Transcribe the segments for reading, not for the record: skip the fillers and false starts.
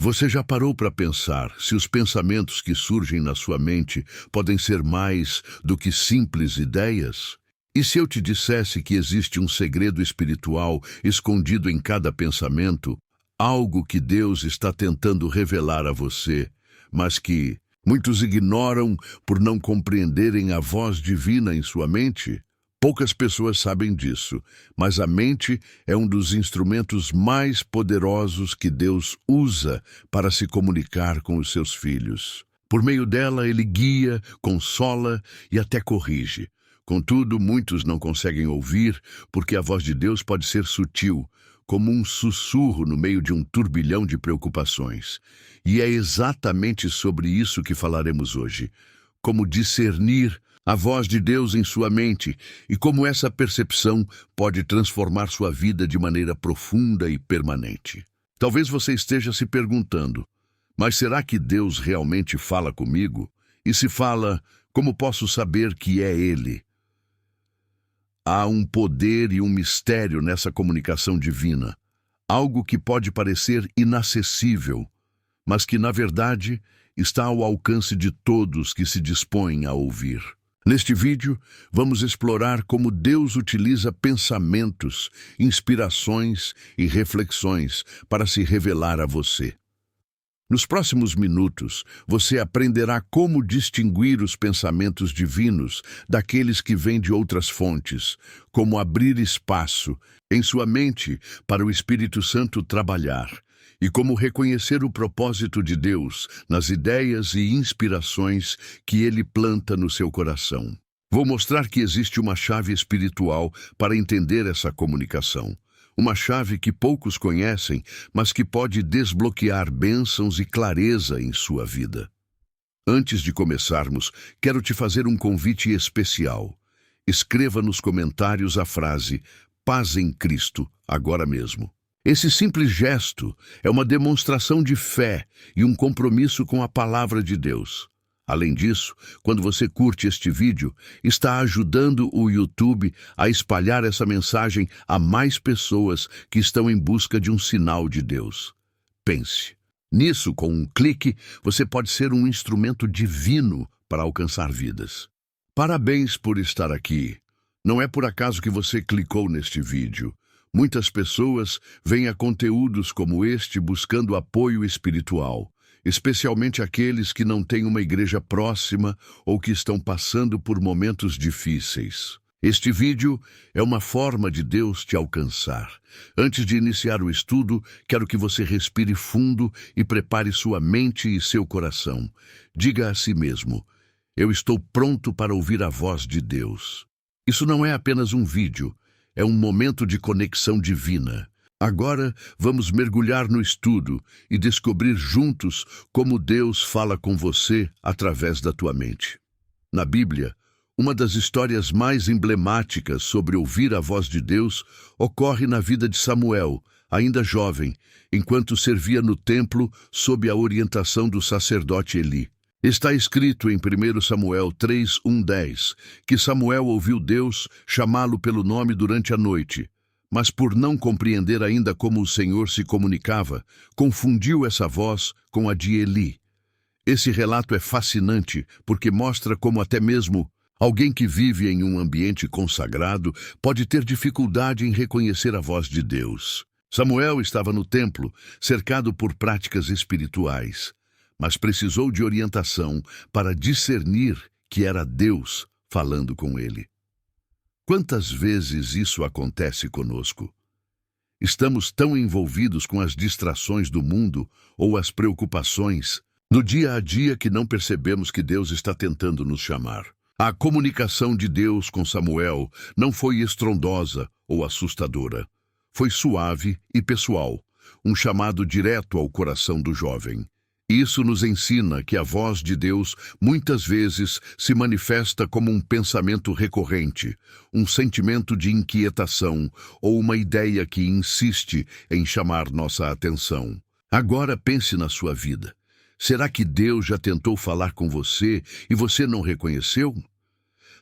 Você já parou para pensar se os pensamentos que surgem na sua mente podem ser mais do que simples ideias? E se eu te dissesse que existe um segredo espiritual escondido em cada pensamento, algo que Deus está tentando revelar a você, mas que muitos ignoram por não compreenderem a voz divina em sua mente? Poucas pessoas sabem disso, mas a mente é um dos instrumentos mais poderosos que Deus usa para se comunicar com os seus filhos. Por meio dela, ele guia, consola e até corrige. Contudo, muitos não conseguem ouvir porque a voz de Deus pode ser sutil, como um sussurro no meio de um turbilhão de preocupações. E é exatamente sobre isso que falaremos hoje. Como discernir a voz de Deus em sua mente e como essa percepção pode transformar sua vida de maneira profunda e permanente. Talvez você esteja se perguntando, mas será que Deus realmente fala comigo? E se fala, como posso saber que é Ele? Há um poder e um mistério nessa comunicação divina, algo que pode parecer inacessível, mas que, na verdade, está ao alcance de todos que se dispõem a ouvir. Neste vídeo, vamos explorar como Deus utiliza pensamentos, inspirações e reflexões para se revelar a você. Nos próximos minutos, você aprenderá como distinguir os pensamentos divinos daqueles que vêm de outras fontes, como abrir espaço em sua mente para o Espírito Santo trabalhar, e como reconhecer o propósito de Deus nas ideias e inspirações que Ele planta no seu coração. Vou mostrar que existe uma chave espiritual para entender essa comunicação. Uma chave que poucos conhecem, mas que pode desbloquear bênçãos e clareza em sua vida. Antes de começarmos, quero te fazer um convite especial. Escreva nos comentários a frase "Paz em Cristo", agora mesmo. Esse simples gesto é uma demonstração de fé e um compromisso com a palavra de Deus. Além disso, quando você curte este vídeo, está ajudando o YouTube a espalhar essa mensagem a mais pessoas que estão em busca de um sinal de Deus. Pense. Nisso, com um clique, você pode ser um instrumento divino para alcançar vidas. Parabéns por estar aqui. Não é por acaso que você clicou neste vídeo. Muitas pessoas vêm a conteúdos como este buscando apoio espiritual, especialmente aqueles que não têm uma igreja próxima ou que estão passando por momentos difíceis. Este vídeo é uma forma de Deus te alcançar. Antes de iniciar o estudo, quero que você respire fundo e prepare sua mente e seu coração. Diga a si mesmo: eu estou pronto para ouvir a voz de Deus. Isso não é apenas um vídeo. É um momento de conexão divina. Agora, vamos mergulhar no estudo e descobrir juntos como Deus fala com você através da tua mente. Na Bíblia, uma das histórias mais emblemáticas sobre ouvir a voz de Deus ocorre na vida de Samuel, ainda jovem, enquanto servia no templo sob a orientação do sacerdote Eli. Está escrito em 1 Samuel 3:10 que Samuel ouviu Deus chamá-lo pelo nome durante a noite, mas por não compreender ainda como o Senhor se comunicava, confundiu essa voz com a de Eli. Esse relato é fascinante porque mostra como até mesmo alguém que vive em um ambiente consagrado pode ter dificuldade em reconhecer a voz de Deus. Samuel estava no templo, cercado por práticas espirituais, mas precisou de orientação para discernir que era Deus falando com ele. Quantas vezes isso acontece conosco? Estamos tão envolvidos com as distrações do mundo ou as preocupações do dia a dia que não percebemos que Deus está tentando nos chamar. A comunicação de Deus com Samuel não foi estrondosa ou assustadora. Foi suave e pessoal, um chamado direto ao coração do jovem. Isso nos ensina que a voz de Deus muitas vezes se manifesta como um pensamento recorrente, um sentimento de inquietação ou uma ideia que insiste em chamar nossa atenção. Agora pense na sua vida. Será que Deus já tentou falar com você e você não reconheceu?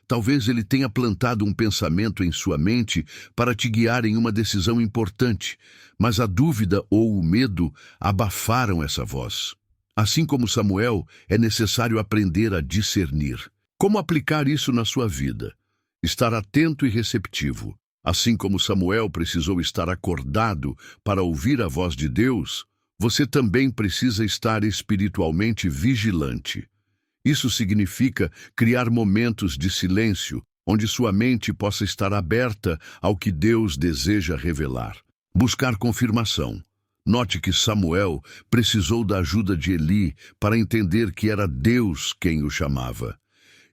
Talvez ele tenha plantado um pensamento em sua mente para te guiar em uma decisão importante, mas a dúvida ou o medo abafaram essa voz. Assim como Samuel, é necessário aprender a discernir. Como aplicar isso na sua vida? Estar atento e receptivo. Assim como Samuel precisou estar acordado para ouvir a voz de Deus, você também precisa estar espiritualmente vigilante. Isso significa criar momentos de silêncio, onde sua mente possa estar aberta ao que Deus deseja revelar. Buscar confirmação. Note que Samuel precisou da ajuda de Eli para entender que era Deus quem o chamava.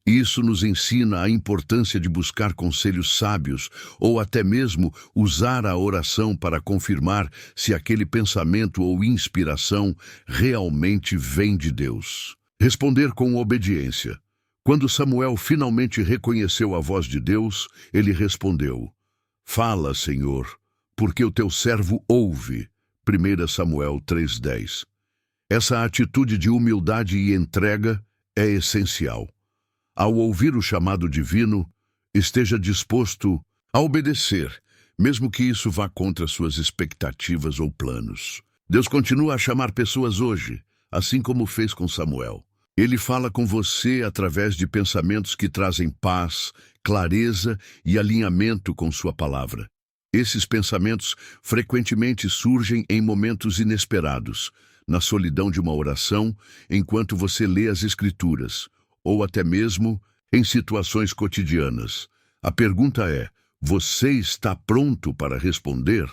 Isso nos ensina a importância de buscar conselhos sábios ou até mesmo usar a oração para confirmar se aquele pensamento ou inspiração realmente vem de Deus. Responder com obediência. Quando Samuel finalmente reconheceu a voz de Deus, ele respondeu: Fala, Senhor, porque o teu servo ouve. 1 Samuel 3:10. Essa atitude de humildade e entrega é essencial. Ao ouvir o chamado divino, esteja disposto a obedecer, mesmo que isso vá contra suas expectativas ou planos. Deus continua a chamar pessoas hoje, assim como fez com Samuel. Ele fala com você através de pensamentos que trazem paz, clareza e alinhamento com sua palavra. Esses pensamentos frequentemente surgem em momentos inesperados, na solidão de uma oração, enquanto você lê as Escrituras, ou até mesmo em situações cotidianas. A pergunta é: você está pronto para responder?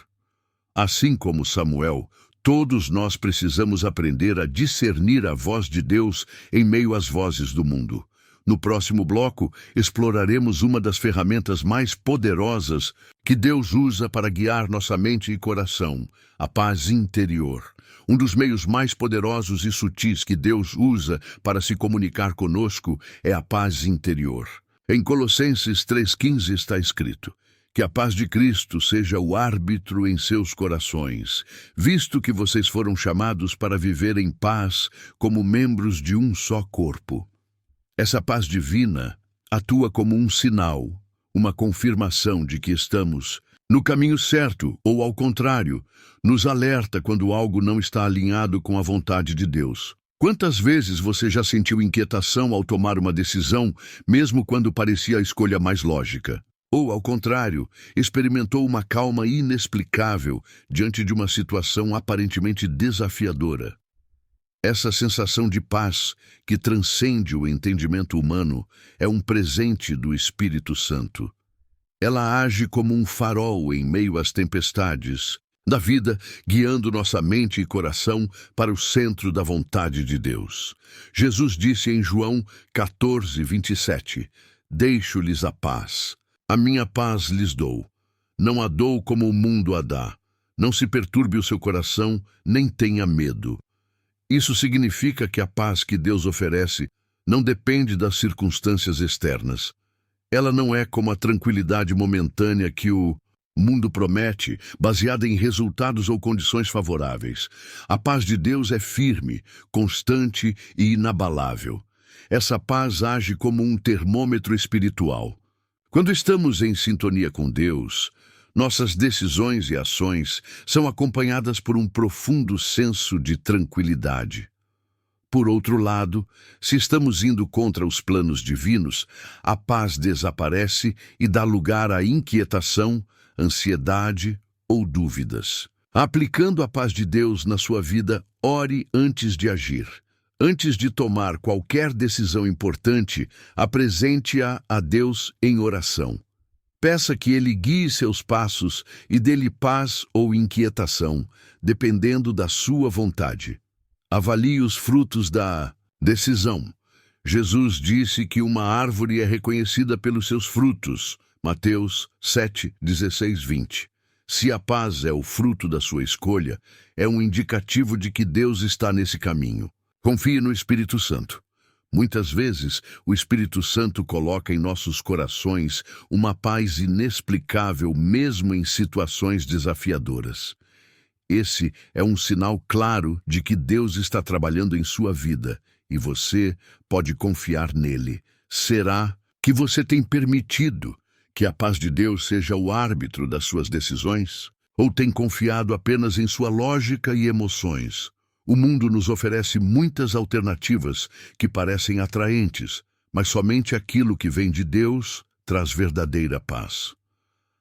Assim como Samuel, todos nós precisamos aprender a discernir a voz de Deus em meio às vozes do mundo. No próximo bloco, exploraremos uma das ferramentas mais poderosas que Deus usa para guiar nossa mente e coração: a paz interior. Um dos meios mais poderosos e sutis que Deus usa para se comunicar conosco é a paz interior. Em Colossenses 3,15 está escrito: que a paz de Cristo seja o árbitro em seus corações, visto que vocês foram chamados para viver em paz como membros de um só corpo. Essa paz divina atua como um sinal, uma confirmação de que estamos no caminho certo, ou ao contrário, nos alerta quando algo não está alinhado com a vontade de Deus. Quantas vezes você já sentiu inquietação ao tomar uma decisão, mesmo quando parecia a escolha mais lógica? Ou, ao contrário, experimentou uma calma inexplicável diante de uma situação aparentemente desafiadora? Essa sensação de paz, que transcende o entendimento humano, é um presente do Espírito Santo. Ela age como um farol em meio às tempestades da vida, guiando nossa mente e coração para o centro da vontade de Deus. Jesus disse em João 14:27, Deixo-lhes a paz. A minha paz lhes dou. Não a dou como o mundo a dá. Não se perturbe o seu coração, nem tenha medo. Isso significa que a paz que Deus oferece não depende das circunstâncias externas. Ela não é como a tranquilidade momentânea que o mundo promete, baseada em resultados ou condições favoráveis. A paz de Deus é firme, constante e inabalável. Essa paz age como um termômetro espiritual. Quando estamos em sintonia com Deus, nossas decisões e ações são acompanhadas por um profundo senso de tranquilidade. Por outro lado, se estamos indo contra os planos divinos, a paz desaparece e dá lugar à inquietação, ansiedade ou dúvidas. Aplicando a paz de Deus na sua vida, ore antes de agir. Antes de tomar qualquer decisão importante, apresente-a a Deus em oração. Peça que Ele guie seus passos e dê-lhe paz ou inquietação, dependendo da sua vontade. Avalie os frutos da decisão. Jesus disse que uma árvore é reconhecida pelos seus frutos. Mateus 7:16-20. Se a paz é o fruto da sua escolha, é um indicativo de que Deus está nesse caminho. Confie no Espírito Santo. Muitas vezes, o Espírito Santo coloca em nossos corações uma paz inexplicável mesmo em situações desafiadoras. Esse é um sinal claro de que Deus está trabalhando em sua vida e você pode confiar nele. Será Que você tem permitido que a paz de Deus seja o árbitro das suas decisões? Ou tem confiado apenas em sua lógica e emoções? O mundo nos oferece muitas alternativas que parecem atraentes, mas somente aquilo que vem de Deus traz verdadeira paz.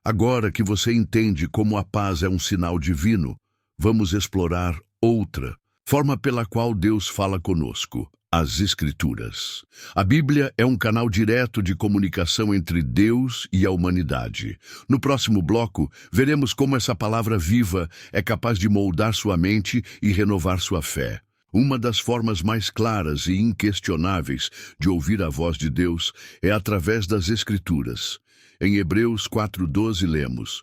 Agora que você entende como a paz é um sinal divino, vamos explorar outra forma pela qual Deus fala conosco: as Escrituras. A Bíblia é um canal direto de comunicação entre Deus e a humanidade. No próximo bloco, veremos como essa palavra viva é capaz de moldar sua mente e renovar sua fé. Uma das formas mais claras e inquestionáveis de ouvir a voz de Deus é através das Escrituras. Em Hebreus 4:12 lemos: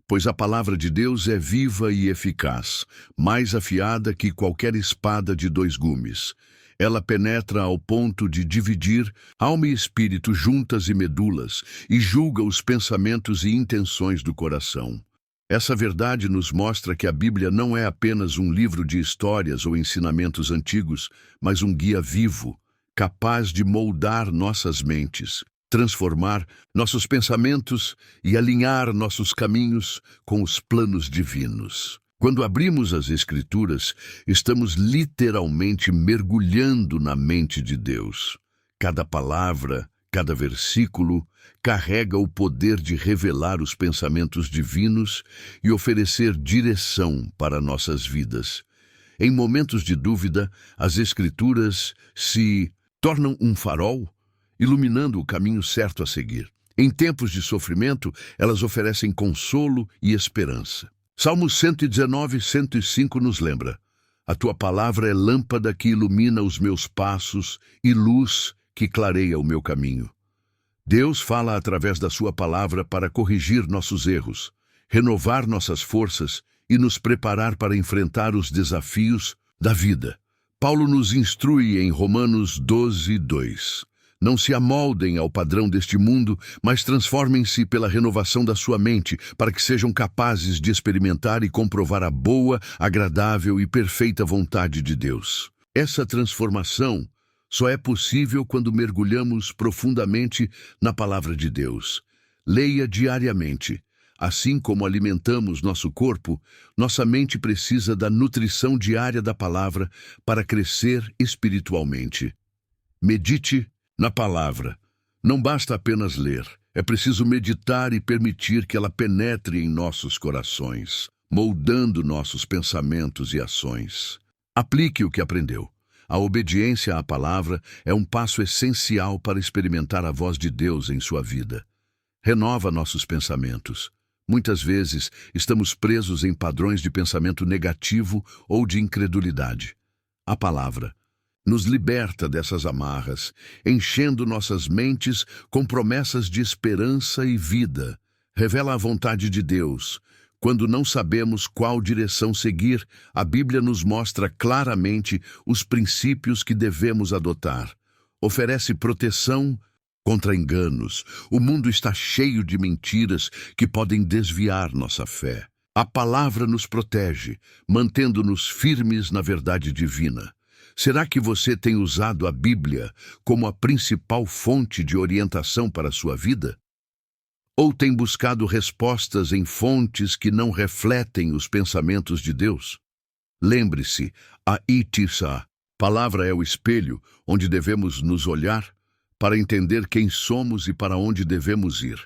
pois a palavra de Deus é viva e eficaz, mais afiada que qualquer espada de 2 gumes. Ela penetra ao ponto de dividir alma e espírito, juntas e medulas, e julga os pensamentos e intenções do coração. Essa verdade nos mostra que a Bíblia não é apenas um livro de histórias ou ensinamentos antigos, mas um guia vivo, capaz de moldar nossas mentes, transformar nossos pensamentos e alinhar nossos caminhos com os planos divinos. Quando abrimos as Escrituras, estamos literalmente mergulhando na mente de Deus. Cada palavra, cada versículo, carrega o poder de revelar os pensamentos divinos e oferecer direção para nossas vidas. Em momentos de dúvida, as Escrituras se tornam um farol, iluminando o caminho certo a seguir. Em tempos de sofrimento, elas oferecem consolo e esperança. Salmos 119, 105 nos lembra: a tua palavra é lâmpada que ilumina os meus passos e luz que clareia o meu caminho. Deus fala através da sua palavra para corrigir nossos erros, renovar nossas forças e nos preparar para enfrentar os desafios da vida. Paulo nos instrui em Romanos 12:2. Não se amoldem ao padrão deste mundo, mas transformem-se pela renovação da sua mente, para que sejam capazes de experimentar e comprovar a boa, agradável e perfeita vontade de Deus. Essa transformação só é possível quando mergulhamos profundamente na palavra de Deus. Leia diariamente. Assim como alimentamos nosso corpo, nossa mente precisa da nutrição diária da palavra para crescer espiritualmente. Medite na palavra. Não basta apenas ler, é preciso meditar e permitir que ela penetre em nossos corações, moldando nossos pensamentos e ações. Aplique o que aprendeu. A obediência à palavra é um passo essencial para experimentar a voz de Deus em sua vida. Renova nossos pensamentos. Muitas vezes estamos presos em padrões de pensamento negativo ou de incredulidade. A palavra nos liberta dessas amarras, enchendo nossas mentes com promessas de esperança e vida. Revela a vontade de Deus. Quando não sabemos qual direção seguir, a Bíblia nos mostra claramente os princípios que devemos adotar. Oferece proteção contra enganos. O mundo está cheio de mentiras que podem desviar nossa fé. A palavra nos protege, mantendo-nos firmes na verdade divina. Será que você tem usado a Bíblia como a principal fonte de orientação para a sua vida? Ou tem buscado respostas em fontes que não refletem os pensamentos de Deus? Lembre-se, a Itissa, palavra é o espelho onde devemos nos olhar para entender quem somos e para onde devemos ir.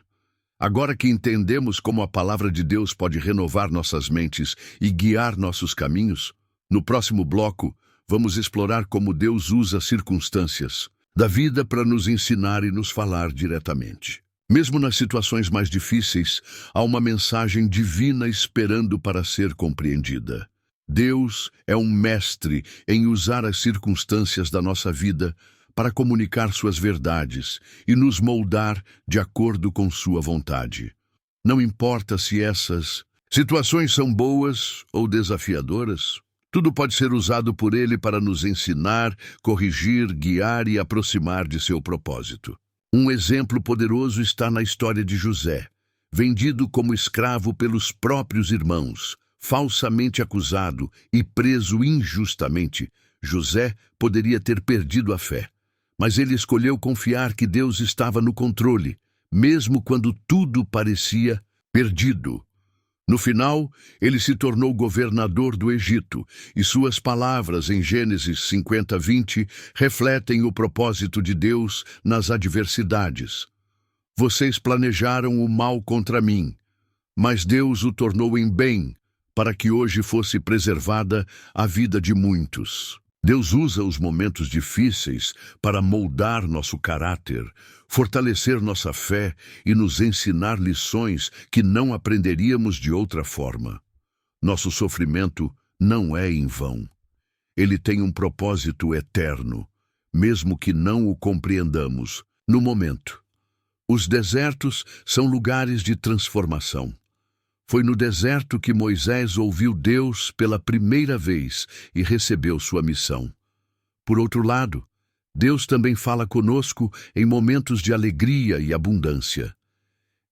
Agora que entendemos como a palavra de Deus pode renovar nossas mentes e guiar nossos caminhos, no próximo bloco, vamos explorar como Deus usa circunstâncias da vida para nos ensinar e nos falar diretamente. Mesmo nas situações mais difíceis, há uma mensagem divina esperando para ser compreendida. Deus é um mestre em usar as circunstâncias da nossa vida para comunicar suas verdades e nos moldar de acordo com sua vontade. Não importa se essas situações são boas ou desafiadoras, tudo pode ser usado por Ele para nos ensinar, corrigir, guiar e aproximar de seu propósito. Um exemplo poderoso está na história de José, vendido como escravo pelos próprios irmãos, falsamente acusado e preso injustamente. José poderia ter perdido a fé, Mas ele escolheu confiar que Deus estava no controle, mesmo quando tudo parecia perdido. No final, ele se tornou governador do Egito, e suas palavras em Gênesis 50:20 refletem o propósito de Deus nas adversidades. Vocês planejaram o mal contra mim, mas Deus o tornou em bem, para que hoje fosse preservada a vida de muitos. Deus usa os momentos difíceis para moldar nosso caráter, fortalecer nossa fé e nos ensinar lições que não aprenderíamos de outra forma. Nosso sofrimento não é em vão. Ele tem um propósito eterno, mesmo que não o compreendamos no momento. Os desertos são lugares de transformação. Foi no deserto que Moisés ouviu Deus pela primeira vez e recebeu sua missão. Por outro lado, Deus também fala conosco em momentos de alegria e abundância.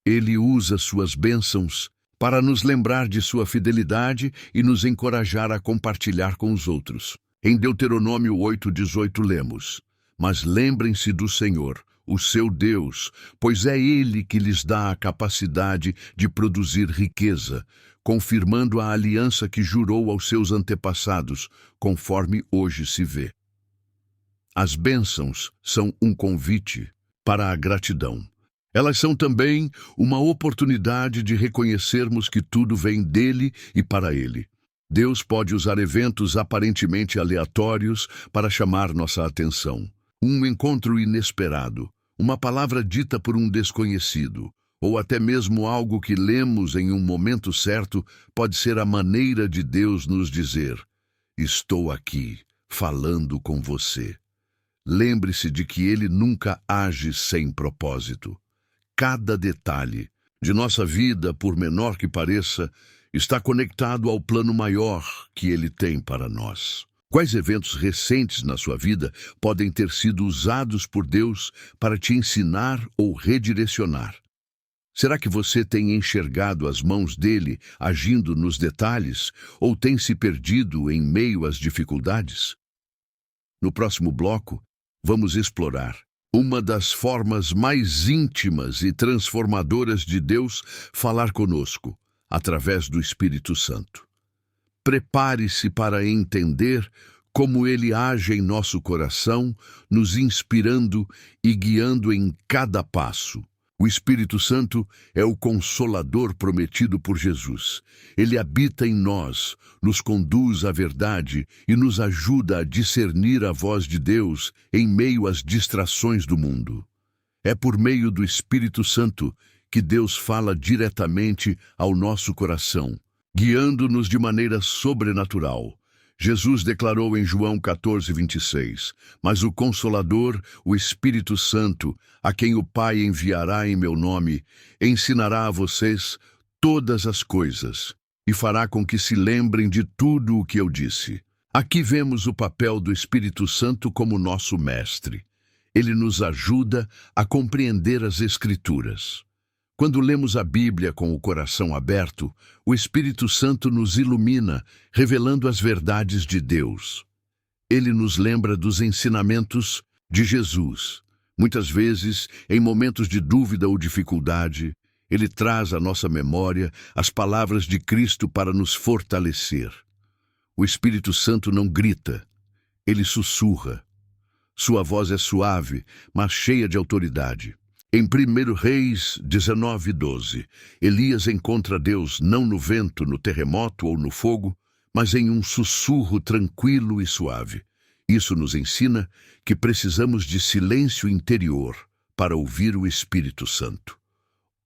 Ele usa suas bênçãos para nos lembrar de sua fidelidade e nos encorajar a compartilhar com os outros. Em Deuteronômio 8:18 lemos: Mas lembrem-se do Senhor, o seu Deus, pois é Ele que lhes dá a capacidade de produzir riqueza, confirmando a aliança que jurou aos seus antepassados, conforme hoje se vê. As bênçãos são um convite para a gratidão. Elas são também uma oportunidade de reconhecermos que tudo vem dele e para ele. Deus pode usar eventos aparentemente aleatórios para chamar nossa atenção. Um encontro inesperado, uma palavra dita por um desconhecido, ou até mesmo algo que lemos em um momento certo, pode ser a maneira de Deus nos dizer: estou aqui, falando com você. Lembre-se de que Ele nunca age sem propósito. Cada detalhe de nossa vida, por menor que pareça, está conectado ao plano maior que Ele tem para nós. Quais eventos recentes na sua vida podem ter sido usados por Deus para te ensinar ou redirecionar? Será que você tem enxergado as mãos dele agindo nos detalhes ou tem se perdido em meio às dificuldades? No próximo bloco, vamos explorar uma das formas mais íntimas e transformadoras de Deus falar conosco, através do Espírito Santo. Prepare-se para entender como ele age em nosso coração, nos inspirando e guiando em cada passo. O Espírito Santo é o Consolador prometido por Jesus. Ele habita em nós, nos conduz à verdade e nos ajuda a discernir a voz de Deus em meio às distrações do mundo. É por meio do Espírito Santo que Deus fala diretamente ao nosso coração, guiando-nos de maneira sobrenatural. Jesus declarou em João 14:26, mas o Consolador, o Espírito Santo, a quem o Pai enviará em meu nome, ensinará a vocês todas as coisas e fará com que se lembrem de tudo o que eu disse. Aqui vemos o papel do Espírito Santo como nosso mestre. Ele nos ajuda a compreender as Escrituras. Quando lemos a Bíblia com o coração aberto, o Espírito Santo nos ilumina, revelando as verdades de Deus. Ele nos lembra dos ensinamentos de Jesus. Muitas vezes, em momentos de dúvida ou dificuldade, ele traz à nossa memória as palavras de Cristo para nos fortalecer. O Espírito Santo não grita, ele sussurra. Sua voz é suave, mas cheia de autoridade. Em 1 Reis 19:12, Elias encontra Deus não no vento, no terremoto ou no fogo, mas em um sussurro tranquilo e suave. Isso nos ensina que precisamos de silêncio interior para ouvir o Espírito Santo.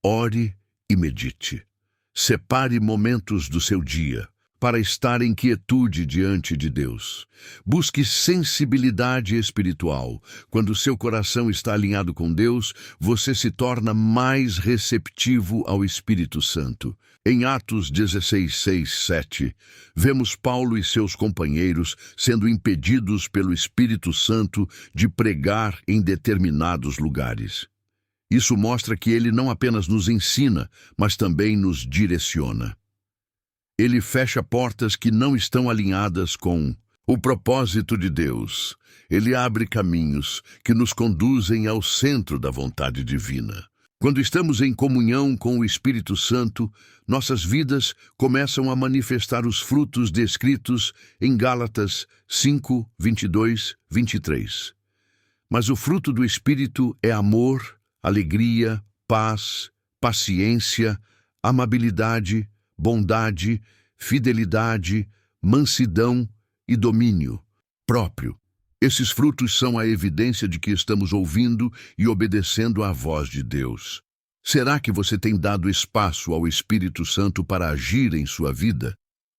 Ore e medite. Separe momentos do seu dia para estar em quietude diante de Deus. Busque sensibilidade espiritual. Quando seu coração está alinhado com Deus, você se torna mais receptivo ao Espírito Santo. Em Atos 16:6-7, vemos Paulo e seus companheiros sendo impedidos pelo Espírito Santo de pregar em determinados lugares. Isso mostra que ele não apenas nos ensina, mas também nos direciona. Ele fecha portas que não estão alinhadas com O propósito de Deus. Ele abre caminhos que nos conduzem ao centro da vontade divina. Quando estamos em comunhão com o Espírito Santo, nossas vidas começam a manifestar os frutos descritos em Gálatas 5, 22, 23. Mas o fruto do Espírito é amor, alegria, paz, paciência, amabilidade, bondade, fidelidade, mansidão e domínio próprio. Esses frutos são a evidência de que estamos ouvindo e obedecendo à voz de Deus. Será que você tem dado espaço ao Espírito Santo para agir em sua vida?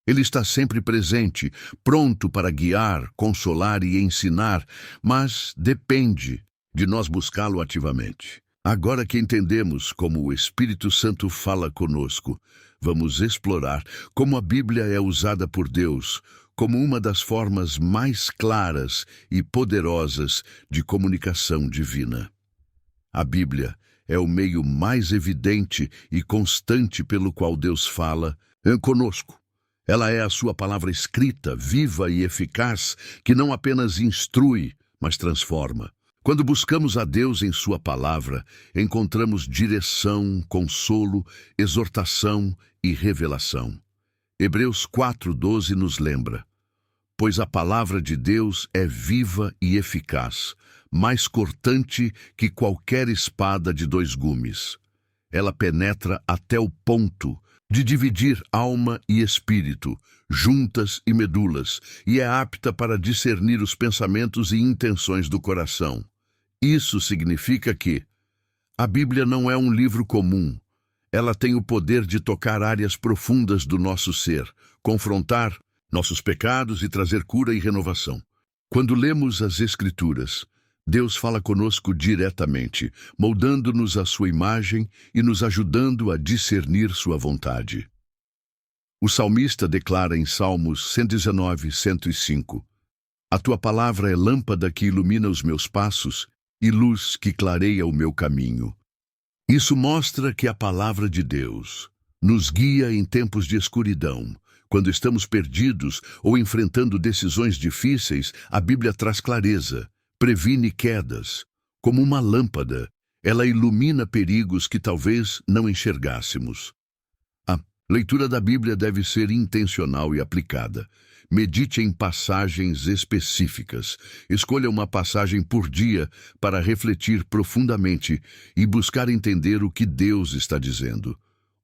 Ele está sempre presente, pronto para guiar, consolar e ensinar, mas depende de nós buscá-lo ativamente. Agora que entendemos como o Espírito Santo fala conosco, vamos explorar como a Bíblia é usada por Deus como uma das formas mais claras e poderosas de comunicação divina. A Bíblia é o meio mais evidente e constante pelo qual Deus fala conosco. Ela é a sua palavra escrita, viva e eficaz, que não apenas instrui, mas transforma. Quando buscamos a Deus em sua palavra, encontramos direção, consolo, exortação e revelação. Hebreus 4:12 nos lembra: pois a palavra de Deus é viva e eficaz, mais cortante que qualquer espada de 2 gumes. Ela penetra até o ponto de dividir alma e espírito, juntas e medulas, e é apta para discernir os pensamentos e intenções do coração. Isso significa que a Bíblia não é um livro comum. Ela tem o poder de tocar áreas profundas do nosso ser, confrontar nossos pecados e trazer cura e renovação. Quando lemos as Escrituras, Deus fala conosco diretamente, moldando-nos à sua imagem e nos ajudando a discernir sua vontade. O salmista declara em Salmos 119, 105: a tua palavra é lâmpada que ilumina os meus passos e luz que clareia o meu caminho. Isso mostra que a palavra de Deus nos guia em tempos de escuridão. Quando estamos perdidos ou enfrentando decisões difíceis, a Bíblia traz clareza, previne quedas. Como uma lâmpada, ela ilumina perigos que talvez não enxergássemos. A leitura da Bíblia deve ser intencional e aplicada. Medite em passagens específicas. Escolha uma passagem por dia para refletir profundamente e buscar entender o que Deus está dizendo.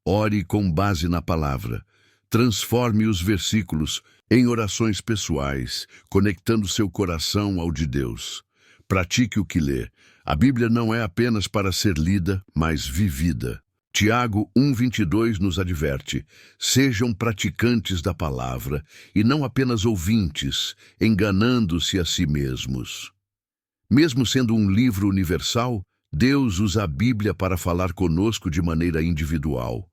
Ore com base na palavra. Transforme os versículos em orações pessoais, conectando seu coração ao de Deus. Pratique o que lê. A Bíblia não é apenas para ser lida, mas vivida. Tiago 1:22 nos adverte: sejam praticantes da palavra e não apenas ouvintes, enganando-se a si mesmos. Mesmo sendo um livro universal, Deus usa a Bíblia para falar conosco de maneira individual.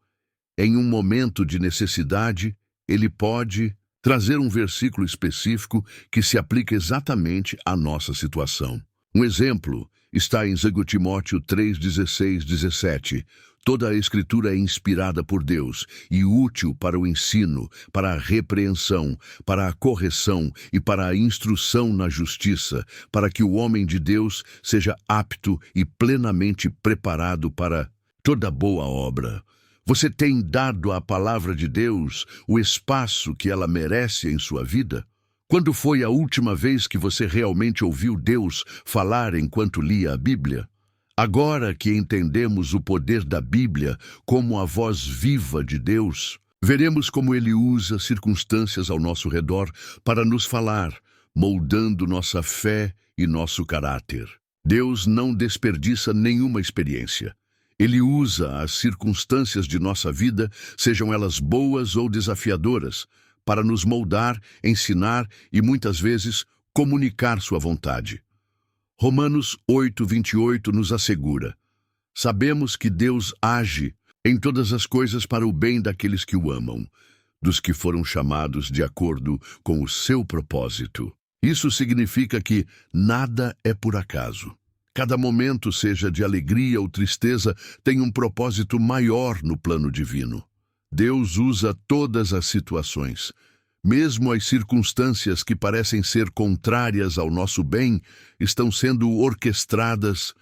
Em um momento de necessidade, Ele pode trazer um versículo específico que se aplica exatamente à nossa situação. Um exemplo está em 2 Timóteo 3:16, 17. Toda a Escritura é inspirada por Deus e útil para o ensino, para a repreensão, para a correção e para a instrução na justiça, para que o homem de Deus seja apto e plenamente preparado para toda boa obra. Você tem dado à palavra de Deus o espaço que ela merece em sua vida? Quando foi a última vez que você realmente ouviu Deus falar enquanto lia a Bíblia? Agora que entendemos o poder da Bíblia como a voz viva de Deus, veremos como Ele usa circunstâncias ao nosso redor para nos falar, moldando nossa fé e nosso caráter. Deus não desperdiça nenhuma experiência. Ele usa as circunstâncias de nossa vida, sejam elas boas ou desafiadoras, para nos moldar, ensinar e, muitas vezes, comunicar sua vontade. Romanos 8:28 nos assegura: sabemos que Deus age em todas as coisas para o bem daqueles que o amam, dos que foram chamados de acordo com o seu propósito. Isso significa que nada é por acaso. Cada momento, seja de alegria ou tristeza, tem um propósito maior no plano divino. Deus usa todas as situações, Mesmo as circunstâncias que parecem ser contrárias ao nosso bem estão sendo orquestradas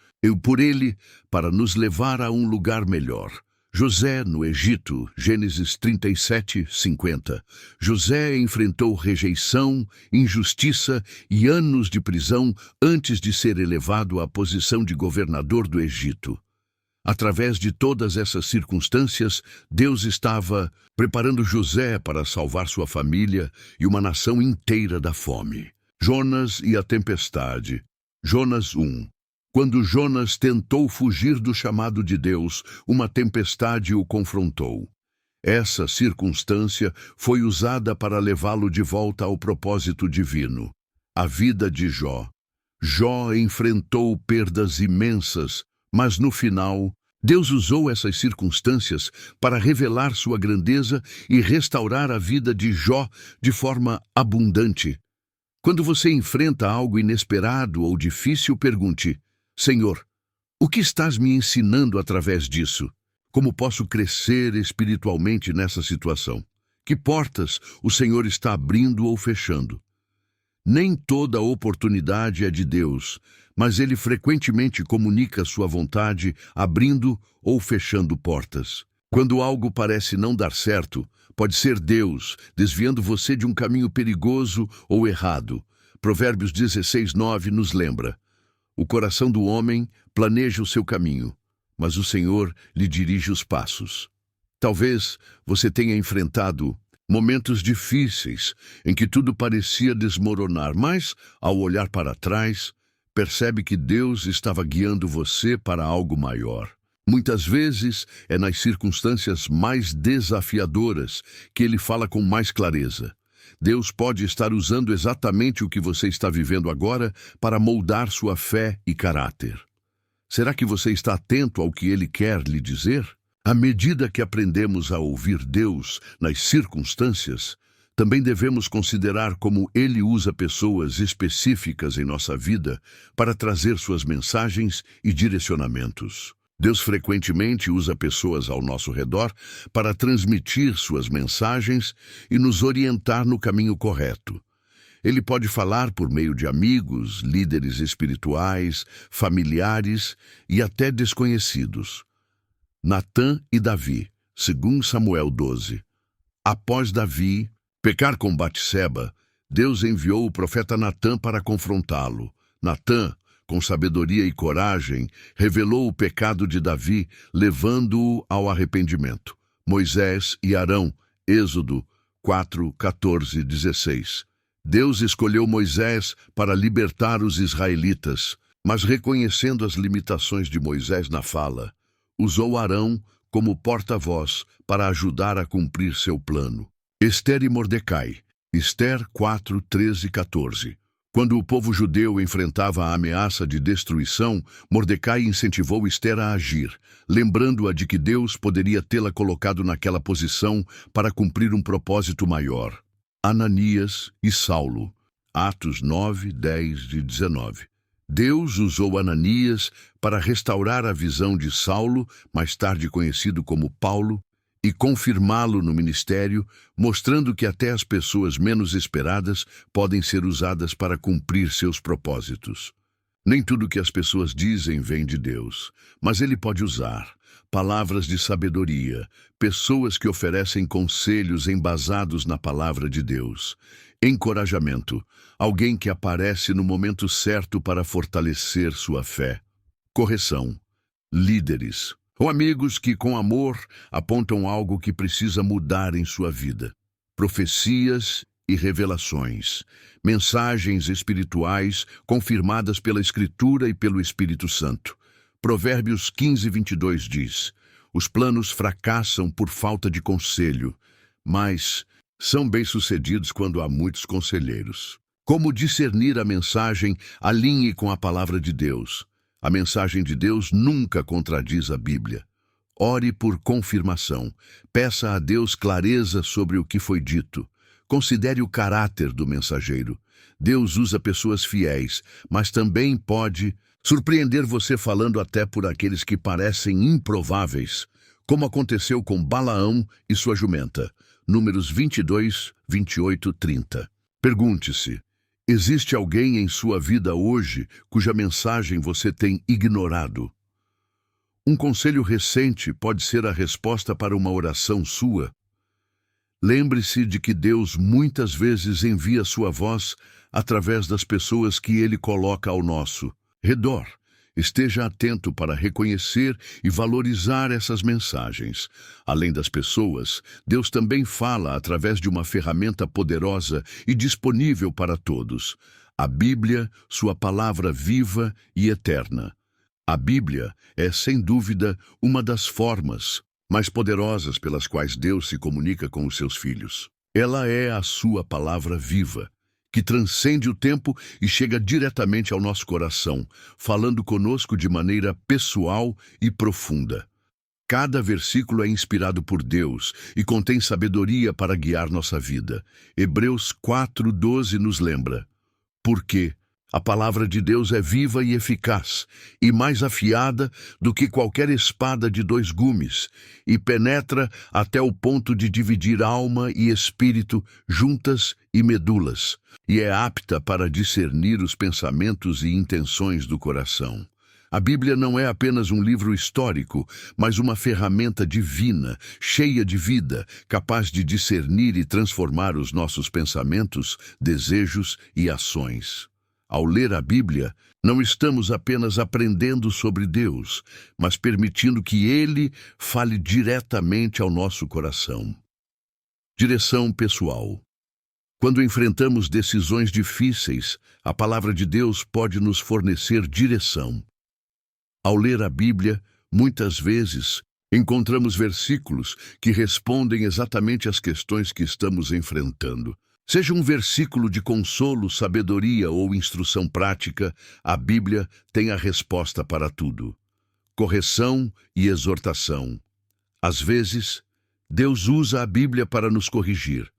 por Ele para nos levar a um lugar melhor. José no Egito, Gênesis 37, 50. José enfrentou rejeição, injustiça e anos de prisão antes de ser elevado à posição de governador do Egito. Através de todas essas circunstâncias, Deus estava preparando José para salvar sua família e uma nação inteira da fome. Jonas e a tempestade. Jonas 1. Quando Jonas tentou fugir do chamado de Deus, uma tempestade o confrontou. Essa circunstância foi usada para levá-lo de volta ao propósito divino. A vida de Jó. Jó enfrentou perdas imensas, mas no final, Deus usou essas circunstâncias para revelar sua grandeza e restaurar a vida de Jó de forma abundante. Quando você enfrenta algo inesperado ou difícil, pergunte: Senhor, o que estás me ensinando através disso? Como posso crescer espiritualmente nessa situação? Que portas o Senhor está abrindo ou fechando? Nem toda oportunidade é de Deus, mas Ele frequentemente comunica sua vontade, abrindo ou fechando portas. Quando algo parece não dar certo, pode ser Deus desviando você de um caminho perigoso ou errado. Provérbios 16, 9 nos lembra: o coração do homem planeja o seu caminho, mas o Senhor lhe dirige os passos. Talvez você tenha enfrentado momentos difíceis em que tudo parecia desmoronar, mas, ao olhar para trás, percebe que Deus estava guiando você para algo maior. Muitas vezes é nas circunstâncias mais desafiadoras que Ele fala com mais clareza. Deus pode estar usando exatamente o que você está vivendo agora para moldar sua fé e caráter. Será que você está atento ao que Ele quer lhe dizer? À medida que aprendemos a ouvir Deus nas circunstâncias, também devemos considerar como Ele usa pessoas específicas em nossa vida para trazer suas mensagens e direcionamentos. Deus frequentemente usa pessoas ao nosso redor para transmitir suas mensagens e nos orientar no caminho correto. Ele pode falar por meio de amigos, líderes espirituais, familiares e até desconhecidos. Natã e Davi, 2 Samuel 12. Após Davi pecar com Batseba, Deus enviou o profeta Natã para confrontá-lo. Natã, com sabedoria e coragem, revelou o pecado de Davi, levando-o ao arrependimento. Moisés e Arão, Êxodo 4, 14, 16. Deus escolheu Moisés para libertar os israelitas, mas reconhecendo as limitações de Moisés na fala, usou Arão como porta-voz para ajudar a cumprir seu plano. Ester e Mordecai, Ester 4, 13 e 14. Quando o povo judeu enfrentava a ameaça de destruição, Mordecai incentivou Ester a agir, lembrando-a de que Deus poderia tê-la colocado naquela posição para cumprir um propósito maior. Ananias e Saulo, Atos 9, 10 e 19. Deus usou Ananias para restaurar a visão de Saulo, mais tarde conhecido como Paulo, e confirmá-lo no ministério, mostrando que até as pessoas menos esperadas podem ser usadas para cumprir seus propósitos. Nem tudo que as pessoas dizem vem de Deus, mas Ele pode usar palavras de sabedoria, pessoas que oferecem conselhos embasados na palavra de Deus, encorajamento, alguém que aparece no momento certo para fortalecer sua fé, correção, líderes, ou amigos que, com amor, apontam algo que precisa mudar em sua vida. Profecias e revelações, mensagens espirituais confirmadas pela Escritura e pelo Espírito Santo. Provérbios 15, 22 diz: os planos fracassam por falta de conselho, mas são bem-sucedidos quando há muitos conselheiros. Como discernir a mensagem? Alinhe com a palavra de Deus. A mensagem de Deus nunca contradiz a Bíblia. Ore por confirmação. Peça a Deus clareza sobre o que foi dito. Considere o caráter do mensageiro. Deus usa pessoas fiéis, mas também pode surpreender você falando até por aqueles que parecem improváveis, como aconteceu com Balaão e sua jumenta. Números 22, 28, 30. Pergunte-se: existe alguém em sua vida hoje cuja mensagem você tem ignorado? Um conselho recente pode ser a resposta para uma oração sua. Lembre-se de que Deus muitas vezes envia sua voz através das pessoas que Ele coloca ao nosso redor. Esteja atento para reconhecer e valorizar essas mensagens. Além das pessoas, Deus também fala através de uma ferramenta poderosa e disponível para todos: a Bíblia, sua palavra viva e eterna. A Bíblia é, sem dúvida, uma das formas mais poderosas pelas quais Deus se comunica com os seus filhos. Ela é a sua palavra viva, que transcende o tempo e chega diretamente ao nosso coração, falando conosco de maneira pessoal e profunda. Cada versículo é inspirado por Deus e contém sabedoria para guiar nossa vida. Hebreus 4:12 nos lembra: porque a palavra de Deus é viva e eficaz, e mais afiada do que qualquer espada de dois gumes, e penetra até o ponto de dividir alma e espírito, juntas e medulas, e é apta para discernir os pensamentos e intenções do coração. A Bíblia não é apenas um livro histórico, mas uma ferramenta divina, cheia de vida, capaz de discernir e transformar os nossos pensamentos, desejos e ações. Ao ler a Bíblia, não estamos apenas aprendendo sobre Deus, mas permitindo que Ele fale diretamente ao nosso coração. Direção pessoal. Quando enfrentamos decisões difíceis, a palavra de Deus pode nos fornecer direção. Ao ler a Bíblia, muitas vezes, encontramos versículos que respondem exatamente às questões que estamos enfrentando. Seja um versículo de consolo, sabedoria ou instrução prática, a Bíblia tem a resposta para tudo. Correção e exortação. Às vezes, Deus usa a Bíblia para nos corrigir.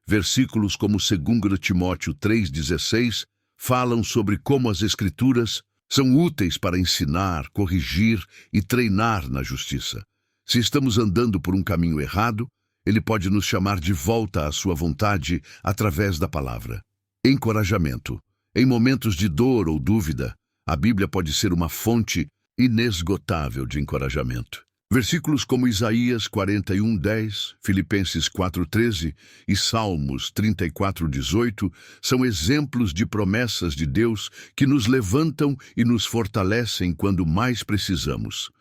Versículos como 2 Timóteo 3,16 falam sobre como as Escrituras são úteis para ensinar, corrigir e treinar na justiça. Se estamos andando por um caminho errado, Ele pode nos chamar de volta à sua vontade através da palavra. Encorajamento. Em momentos de dor ou dúvida, a Bíblia pode ser uma fonte inesgotável de encorajamento. Versículos como Isaías 41:10, Filipenses 4:13 e Salmos 34:18 são exemplos de promessas de Deus que nos levantam e nos fortalecem quando mais precisamos.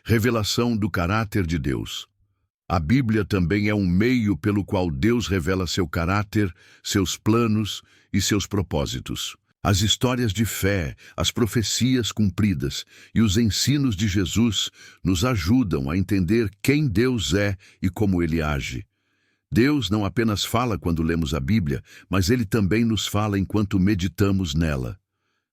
Revelação do caráter de Deus. A Bíblia também é um meio pelo qual Deus revela seu caráter, seus planos e seus propósitos. As histórias de fé, as profecias cumpridas e os ensinos de Jesus nos ajudam a entender quem Deus é e como Ele age. Deus não apenas fala quando lemos a Bíblia, mas Ele também nos fala enquanto meditamos nela.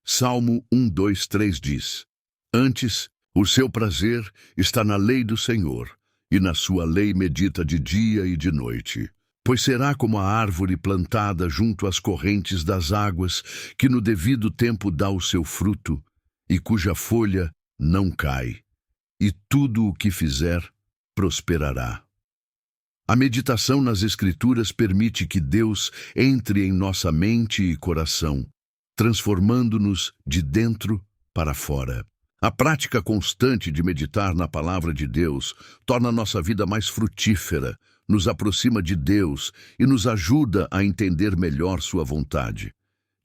Salmo 1:2-3 diz: antes, o seu prazer está na lei do Senhor, e na sua lei medita de dia e de noite. Pois será como a árvore plantada junto às correntes das águas, que no devido tempo dá o seu fruto, e cuja folha não cai, e tudo o que fizer prosperará. A meditação nas Escrituras permite que Deus entre em nossa mente e coração, transformando-nos de dentro para fora. A prática constante de meditar na palavra de Deus torna nossa vida mais frutífera, nos aproxima de Deus e nos ajuda a entender melhor sua vontade.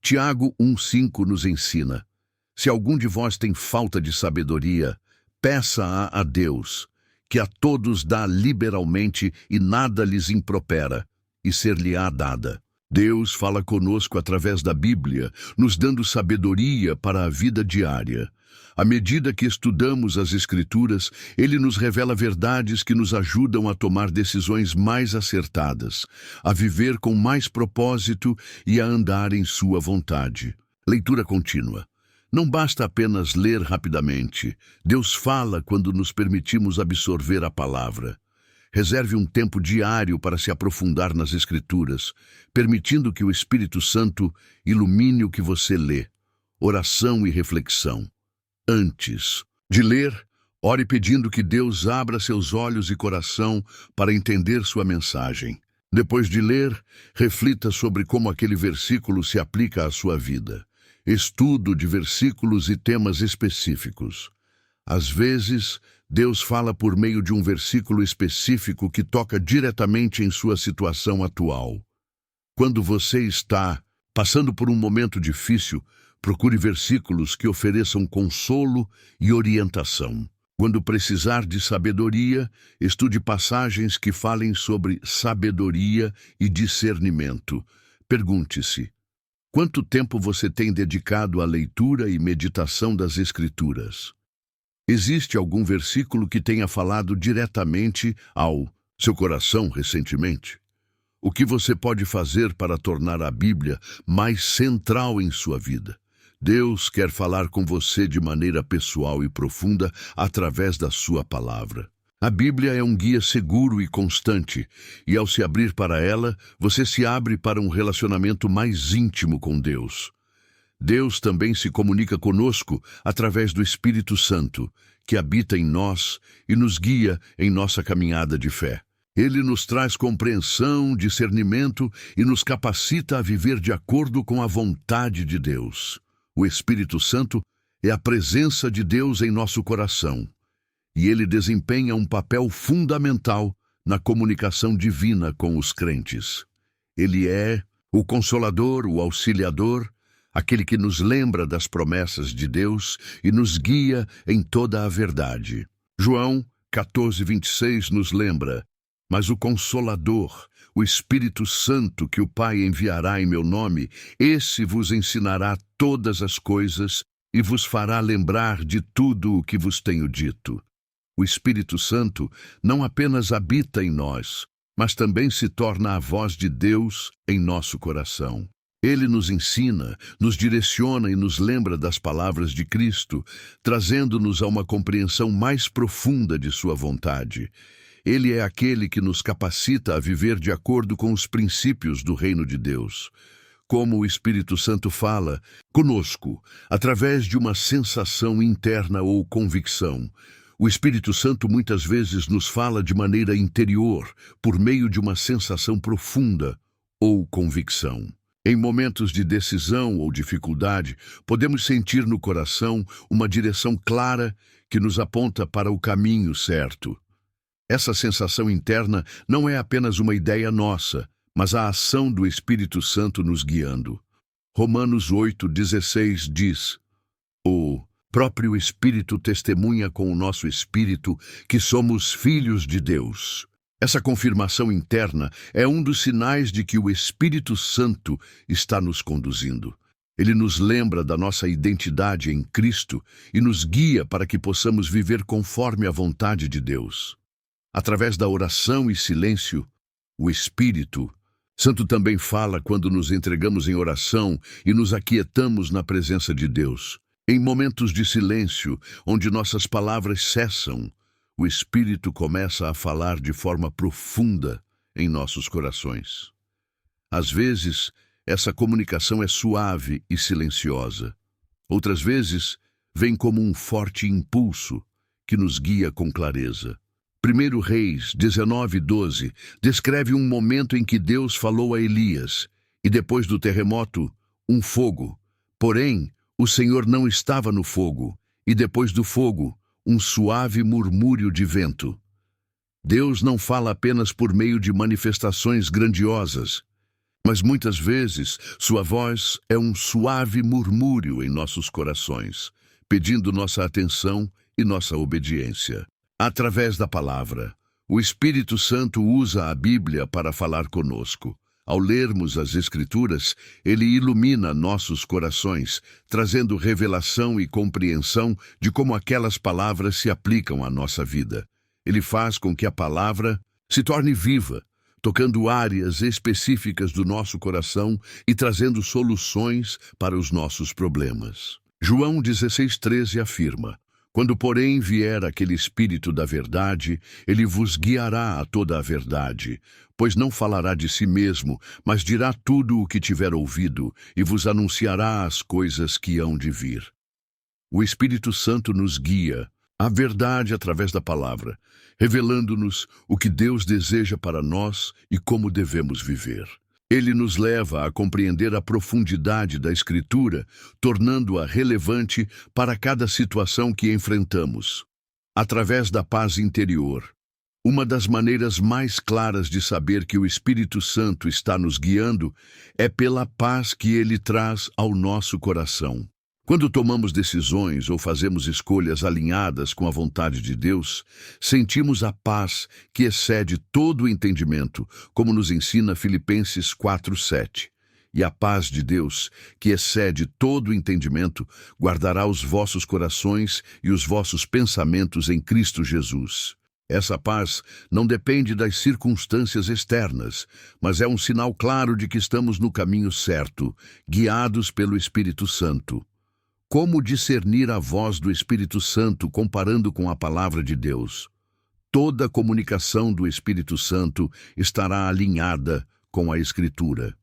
Tiago 1:5 nos ensina: se algum de vós tem falta de sabedoria, peça-a a Deus, que a todos dá liberalmente e nada lhes impropera, e ser-lhe-á dada. Deus fala conosco através da Bíblia, nos dando sabedoria para a vida diária. À medida que estudamos as Escrituras, Ele nos revela verdades que nos ajudam a tomar decisões mais acertadas, a viver com mais propósito e a andar em sua vontade. Leitura contínua. Não basta apenas ler rapidamente. Deus fala quando nos permitimos absorver a palavra. Reserve um tempo diário para se aprofundar nas Escrituras, permitindo que o Espírito Santo ilumine o que você lê. Oração e reflexão. Antes de ler, ore pedindo que Deus abra seus olhos e coração para entender sua mensagem. Depois de ler, reflita sobre como aquele versículo se aplica à sua vida. Estudo de versículos e temas específicos. Às vezes, Deus fala por meio de um versículo específico que toca diretamente em sua situação atual. Quando você está passando por um momento difícil, procure versículos que ofereçam consolo e orientação. Quando precisar de sabedoria, estude passagens que falem sobre sabedoria e discernimento. Pergunte-se: quanto tempo você tem dedicado à leitura e meditação das Escrituras? Existe algum versículo que tenha falado diretamente ao seu coração recentemente? O que você pode fazer para tornar a Bíblia mais central em sua vida? Deus quer falar com você de maneira pessoal e profunda através da sua palavra. A Bíblia é um guia seguro e constante, e ao se abrir para ela, você se abre para um relacionamento mais íntimo com Deus. Deus também se comunica conosco através do Espírito Santo, que habita em nós e nos guia em nossa caminhada de fé. Ele nos traz compreensão, discernimento e nos capacita a viver de acordo com a vontade de Deus. O Espírito Santo é a presença de Deus em nosso coração, e ele desempenha um papel fundamental na comunicação divina com os crentes. Ele é o Consolador, o Auxiliador, aquele que nos lembra das promessas de Deus e nos guia em toda a verdade. João 14:26 nos lembra: mas o Consolador, o Espírito Santo que o Pai enviará em meu nome, esse vos ensinará todas as coisas e vos fará lembrar de tudo o que vos tenho dito. O Espírito Santo não apenas habita em nós, mas também se torna a voz de Deus em nosso coração. Ele nos ensina, nos direciona e nos lembra das palavras de Cristo, trazendo-nos a uma compreensão mais profunda de sua vontade. Ele é aquele que nos capacita a viver de acordo com os princípios do reino de Deus. Como o Espírito Santo fala conosco, através de uma sensação interna ou convicção. O Espírito Santo muitas vezes nos fala de maneira interior, por meio de uma sensação profunda ou convicção. Em momentos de decisão ou dificuldade, podemos sentir no coração uma direção clara que nos aponta para o caminho certo. Essa sensação interna não é apenas uma ideia nossa, mas a ação do Espírito Santo nos guiando. Romanos 8:16 diz: o próprio Espírito testemunha com o nosso espírito que somos filhos de Deus. Essa confirmação interna é um dos sinais de que o Espírito Santo está nos conduzindo. Ele nos lembra da nossa identidade em Cristo e nos guia para que possamos viver conforme a vontade de Deus. Através da oração e silêncio, o Espírito Santo também fala quando nos entregamos em oração e nos aquietamos na presença de Deus. Em momentos de silêncio, onde nossas palavras cessam, o Espírito começa a falar de forma profunda em nossos corações. Às vezes, essa comunicação é suave e silenciosa. Outras vezes, vem como um forte impulso que nos guia com clareza. 1 Reis 19:12 descreve um momento em que Deus falou a Elias, e depois do terremoto, um fogo. Porém, o Senhor não estava no fogo, e depois do fogo, um suave murmúrio de vento. Deus não fala apenas por meio de manifestações grandiosas, mas muitas vezes sua voz é um suave murmúrio em nossos corações, pedindo nossa atenção e nossa obediência. Através da palavra, o Espírito Santo usa a Bíblia para falar conosco. Ao lermos as Escrituras, ele ilumina nossos corações, trazendo revelação e compreensão de como aquelas palavras se aplicam à nossa vida. Ele faz com que a palavra se torne viva, tocando áreas específicas do nosso coração e trazendo soluções para os nossos problemas. João 16:13 afirma: quando, porém, vier aquele Espírito da verdade, ele vos guiará a toda a verdade, pois não falará de si mesmo, mas dirá tudo o que tiver ouvido e vos anunciará as coisas que hão de vir. O Espírito Santo nos guia A verdade através da palavra, revelando-nos o que Deus deseja para nós e como devemos viver. Ele nos leva a compreender a profundidade da Escritura, tornando-a relevante para cada situação que enfrentamos. Através da paz interior. Uma das maneiras mais claras de saber que o Espírito Santo está nos guiando é pela paz que ele traz ao nosso coração. Quando tomamos decisões ou fazemos escolhas alinhadas com a vontade de Deus, sentimos a paz que excede todo o entendimento, como nos ensina Filipenses 4:7. E a paz de Deus, que excede todo o entendimento, guardará os vossos corações e os vossos pensamentos em Cristo Jesus. Essa paz não depende das circunstâncias externas, mas é um sinal claro de que estamos no caminho certo, guiados pelo Espírito Santo. Como discernir a voz do Espírito Santo comparando com a palavra de Deus? Toda comunicação do Espírito Santo estará alinhada com a Escritura.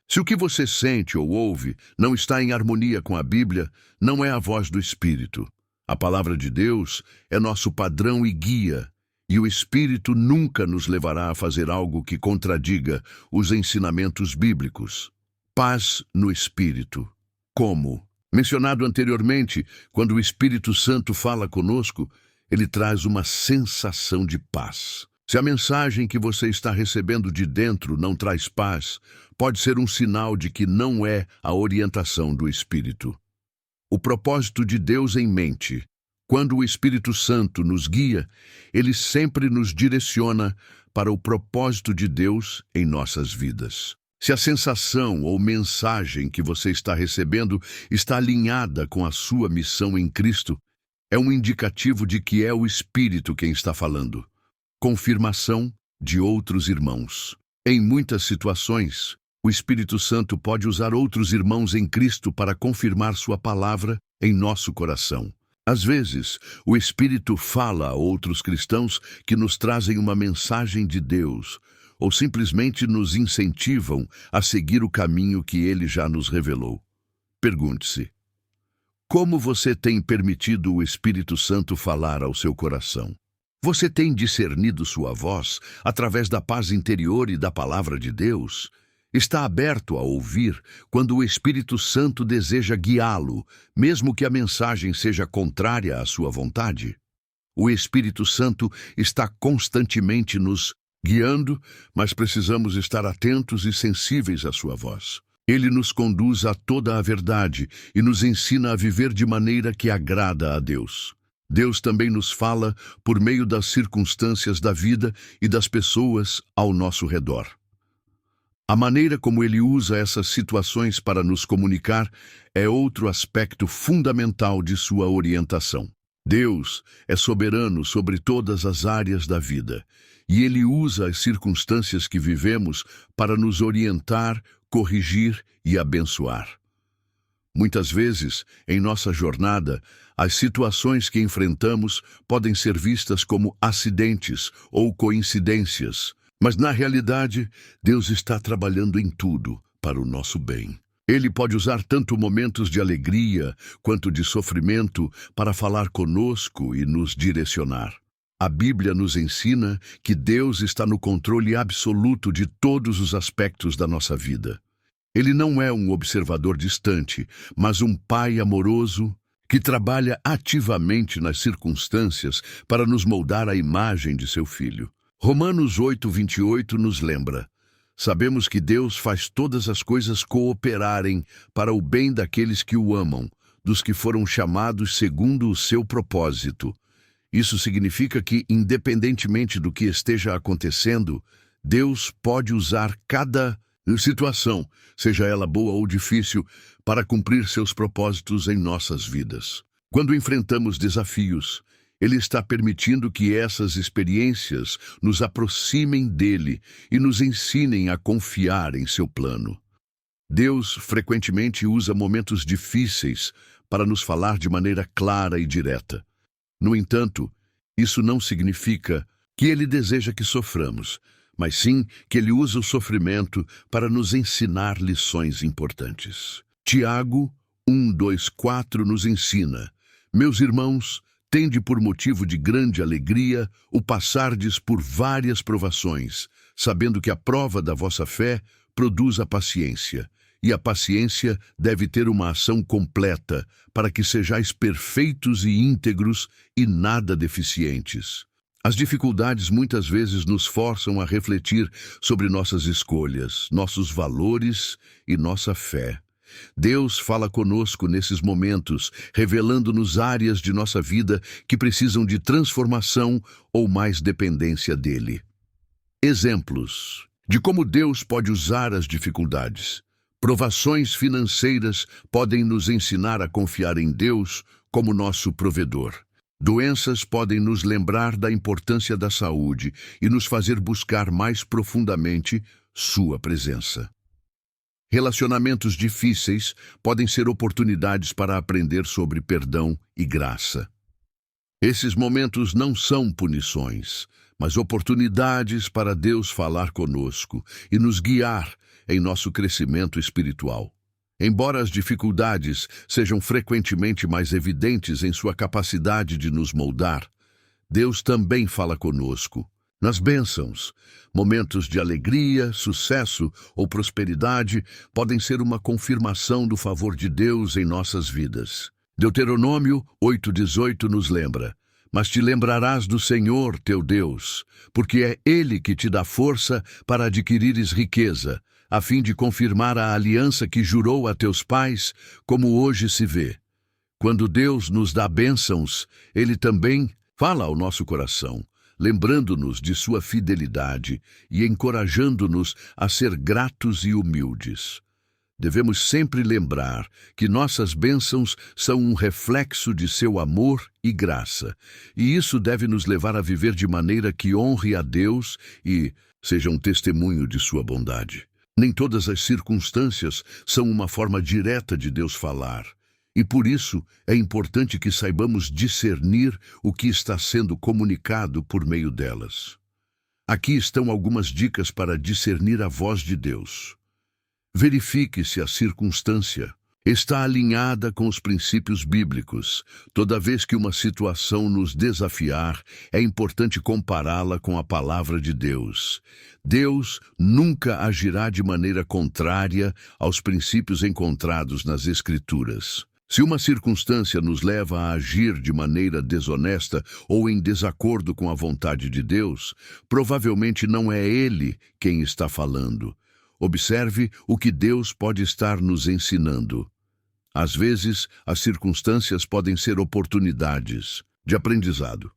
Se o que você sente ou ouve não está em harmonia com a Bíblia, não é a voz do Espírito. A palavra de Deus é nosso padrão e guia, e o Espírito nunca nos levará a fazer algo que contradiga os ensinamentos bíblicos. Paz no Espírito. Como? Mencionado anteriormente, quando o Espírito Santo fala conosco, ele traz uma sensação de paz. Se a mensagem que você está recebendo de dentro não traz paz, pode ser um sinal de que não é a orientação do Espírito. O propósito de Deus em mente. Quando o Espírito Santo nos guia, ele sempre nos direciona para o propósito de Deus em nossas vidas. Se a sensação ou mensagem que você está recebendo está alinhada com a sua missão em Cristo, é um indicativo de que é o Espírito quem está falando. Confirmação de outros irmãos. Em muitas situações, o Espírito Santo pode usar outros irmãos em Cristo para confirmar sua palavra em nosso coração. Às vezes, o Espírito fala a outros cristãos que nos trazem uma mensagem de Deus, ou simplesmente nos incentivam a seguir o caminho que ele já nos revelou. Pergunte-se: como você tem permitido o Espírito Santo falar ao seu coração? Você tem discernido sua voz através da paz interior e da palavra de Deus? Está aberto a ouvir quando o Espírito Santo deseja guiá-lo, mesmo que a mensagem seja contrária à sua vontade? O Espírito Santo está constantemente nos guiando, mas precisamos estar atentos e sensíveis à sua voz. Ele nos conduz a toda a verdade e nos ensina a viver de maneira que agrada a Deus. Deus também nos fala por meio das circunstâncias da vida e das pessoas ao nosso redor. A maneira como ele usa essas situações para nos comunicar é outro aspecto fundamental de sua orientação. Deus é soberano sobre todas as áreas da vida, e ele usa as circunstâncias que vivemos para nos orientar, corrigir e abençoar. Muitas vezes, em nossa jornada, as situações que enfrentamos podem ser vistas como acidentes ou coincidências, mas na realidade, Deus está trabalhando em tudo para o nosso bem. Ele pode usar tanto momentos de alegria quanto de sofrimento para falar conosco e nos direcionar. A Bíblia nos ensina que Deus está no controle absoluto de todos os aspectos da nossa vida. Ele não é um observador distante, mas um Pai amoroso que trabalha ativamente nas circunstâncias para nos moldar à imagem de seu Filho. Romanos 8:28 nos lembra: sabemos que Deus faz todas as coisas cooperarem para o bem daqueles que o amam, dos que foram chamados segundo o seu propósito. Isso significa que, independentemente do que esteja acontecendo, Deus pode usar cada situação, seja ela boa ou difícil, para cumprir seus propósitos em nossas vidas. Quando enfrentamos desafios, Ele está permitindo que essas experiências nos aproximem dele e nos ensinem a confiar em seu plano. Deus frequentemente usa momentos difíceis para nos falar de maneira clara e direta. No entanto, isso não significa que ele deseja que soframos, mas sim que ele usa o sofrimento para nos ensinar lições importantes. Tiago 1:2-4 nos ensina: meus irmãos, Tende por motivo de grande alegria o passardes por várias provações, sabendo que a prova da vossa fé produz a paciência, e a paciência deve ter uma ação completa, para que sejais perfeitos e íntegros e nada deficientes. As dificuldades muitas vezes nos forçam a refletir sobre nossas escolhas, nossos valores e nossa fé. Deus fala conosco nesses momentos, revelando-nos áreas de nossa vida que precisam de transformação ou mais dependência dele. Exemplos de como Deus pode usar as dificuldades. Provações financeiras podem nos ensinar a confiar em Deus como nosso provedor. Doenças podem nos lembrar da importância da saúde e nos fazer buscar mais profundamente sua presença. Relacionamentos difíceis podem ser oportunidades para aprender sobre perdão e graça. Esses momentos não são punições, mas oportunidades para Deus falar conosco e nos guiar em nosso crescimento espiritual. Embora as dificuldades sejam frequentemente mais evidentes em sua capacidade de nos moldar, Deus também fala conosco. Nas bênçãos, momentos de alegria, sucesso ou prosperidade podem ser uma confirmação do favor de Deus em nossas vidas. Deuteronômio 8:18 nos lembra: mas te lembrarás do Senhor, teu Deus, porque é Ele que te dá força para adquirires riqueza, a fim de confirmar a aliança que jurou a teus pais, como hoje se vê. Quando Deus nos dá bênçãos, Ele também fala ao nosso coração, lembrando-nos de sua fidelidade e encorajando-nos a ser gratos e humildes. Devemos sempre lembrar que nossas bênçãos são um reflexo de seu amor e graça, e isso deve nos levar a viver de maneira que honre a Deus e seja um testemunho de sua bondade. Nem todas as circunstâncias são uma forma direta de Deus falar, e por isso é importante que saibamos discernir o que está sendo comunicado por meio delas. Aqui estão algumas dicas para discernir a voz de Deus. Verifique se a circunstância está alinhada com os princípios bíblicos. Toda vez que uma situação nos desafiar, é importante compará-la com a palavra de Deus. Deus nunca agirá de maneira contrária aos princípios encontrados nas Escrituras. Se uma circunstância nos leva a agir de maneira desonesta ou em desacordo com a vontade de Deus, provavelmente não é Ele quem está falando. Observe o que Deus pode estar nos ensinando. Às vezes, as circunstâncias podem ser oportunidades de aprendizado.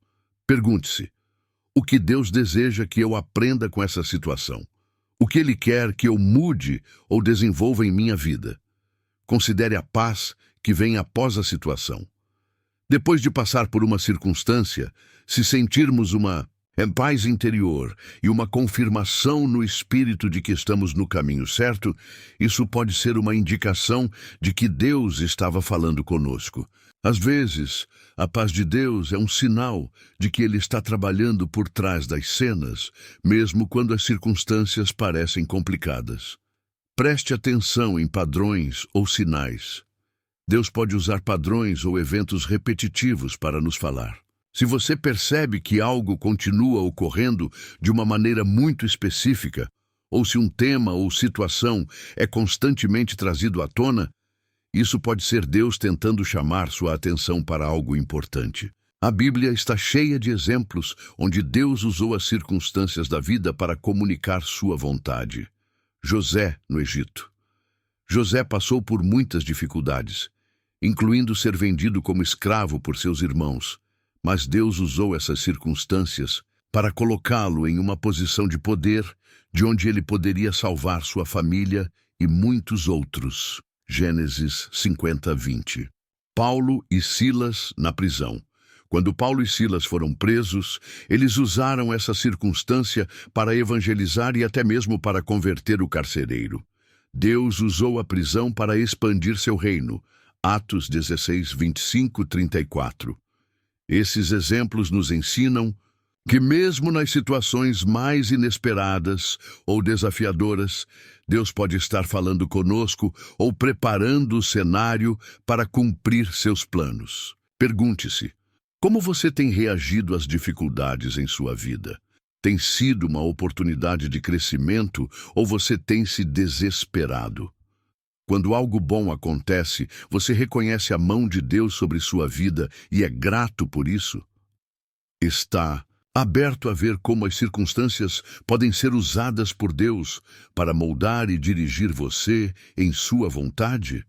Pergunte-se: o que Deus deseja que eu aprenda com essa situação? O que Ele quer que eu mude ou desenvolva em minha vida? Considere a paz que vem após a situação. Depois de passar por uma circunstância, se sentirmos uma paz interior e uma confirmação no espírito de que estamos no caminho certo, isso pode ser uma indicação de que Deus estava falando conosco. Às vezes, a paz de Deus é um sinal de que Ele está trabalhando por trás das cenas, mesmo quando as circunstâncias parecem complicadas. Preste atenção em padrões ou sinais. Deus pode usar padrões ou eventos repetitivos para nos falar. Se você percebe que algo continua ocorrendo de uma maneira muito específica, ou se um tema ou situação é constantemente trazido à tona, isso pode ser Deus tentando chamar sua atenção para algo importante. A Bíblia está cheia de exemplos onde Deus usou as circunstâncias da vida para comunicar sua vontade. José, no Egito. José passou por muitas dificuldades, incluindo ser vendido como escravo por seus irmãos. Mas Deus usou essas circunstâncias para colocá-lo em uma posição de poder, de onde ele poderia salvar sua família e muitos outros. Gênesis 50:20. Paulo e Silas na prisão. Quando Paulo e Silas foram presos, eles usaram essa circunstância para evangelizar e até mesmo para converter o carcereiro. Deus usou a prisão para expandir seu reino. Atos 16:25-34. Esses exemplos nos ensinam que mesmo nas situações mais inesperadas ou desafiadoras, Deus pode estar falando conosco ou preparando o cenário para cumprir seus planos. Pergunte-se: Como você tem reagido às dificuldades em sua vida? Tem sido uma oportunidade de crescimento ou você tem se desesperado? Quando algo bom acontece, você reconhece a mão de Deus sobre sua vida e é grato por isso? Está aberto a ver como as circunstâncias podem ser usadas por Deus para moldar e dirigir você em sua vontade?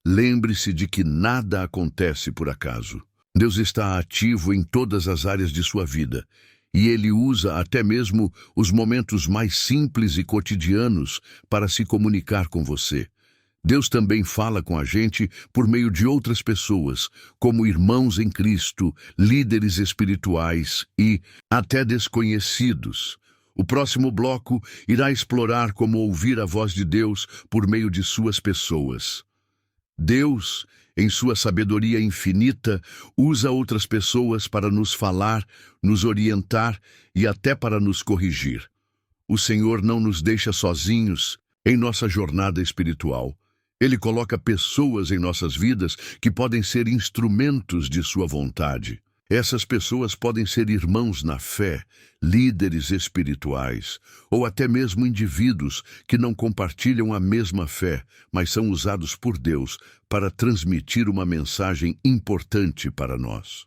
Lembre-se de que nada acontece por acaso. Deus está ativo em todas as áreas de sua vida, e Ele usa até mesmo os momentos mais simples e cotidianos para se comunicar com você. Deus também fala com a gente por meio de outras pessoas, como irmãos em Cristo, líderes espirituais e até desconhecidos. O próximo bloco irá explorar como ouvir a voz de Deus por meio de suas pessoas. Deus, em sua sabedoria infinita, usa outras pessoas para nos falar, nos orientar e até para nos corrigir. O Senhor não nos deixa sozinhos em nossa jornada espiritual. Ele coloca pessoas em nossas vidas que podem ser instrumentos de sua vontade. Essas pessoas podem ser irmãos na fé, líderes espirituais, ou até mesmo indivíduos que não compartilham a mesma fé, mas são usados por Deus para transmitir uma mensagem importante para nós.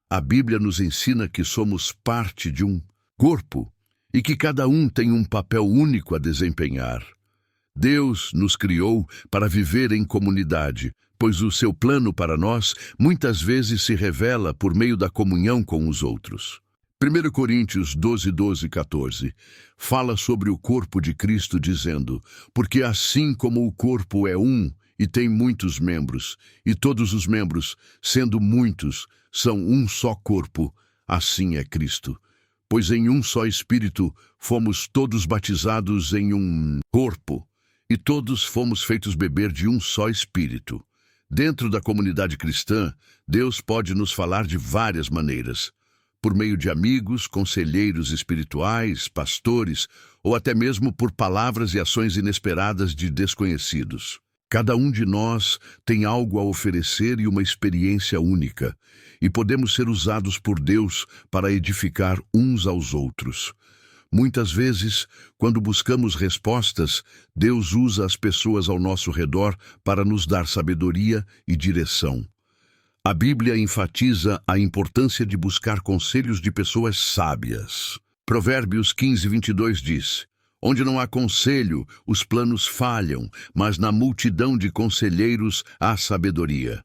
A Bíblia nos ensina que somos parte de um corpo e que cada um tem um papel único a desempenhar. Deus nos criou para viver em comunidade, pois o seu plano para nós muitas vezes se revela por meio da comunhão com os outros. 1 Coríntios 12:14 fala sobre o corpo de Cristo dizendo: porque assim como o corpo é um e tem muitos membros, e todos os membros, sendo muitos, são um só corpo, assim é Cristo. Pois em um só Espírito fomos todos batizados em um corpo, e todos fomos feitos beber de um só Espírito. Dentro da comunidade cristã, Deus pode nos falar de várias maneiras. Por meio de amigos, conselheiros espirituais, pastores, ou até mesmo por palavras e ações inesperadas de desconhecidos. Cada um de nós tem algo a oferecer e uma experiência única, e podemos ser usados por Deus para edificar uns aos outros. Muitas vezes, quando buscamos respostas, Deus usa as pessoas ao nosso redor para nos dar sabedoria e direção. A Bíblia enfatiza a importância de buscar conselhos de pessoas sábias. Provérbios 15:22 diz: onde não há conselho, os planos falham, mas na multidão de conselheiros há sabedoria.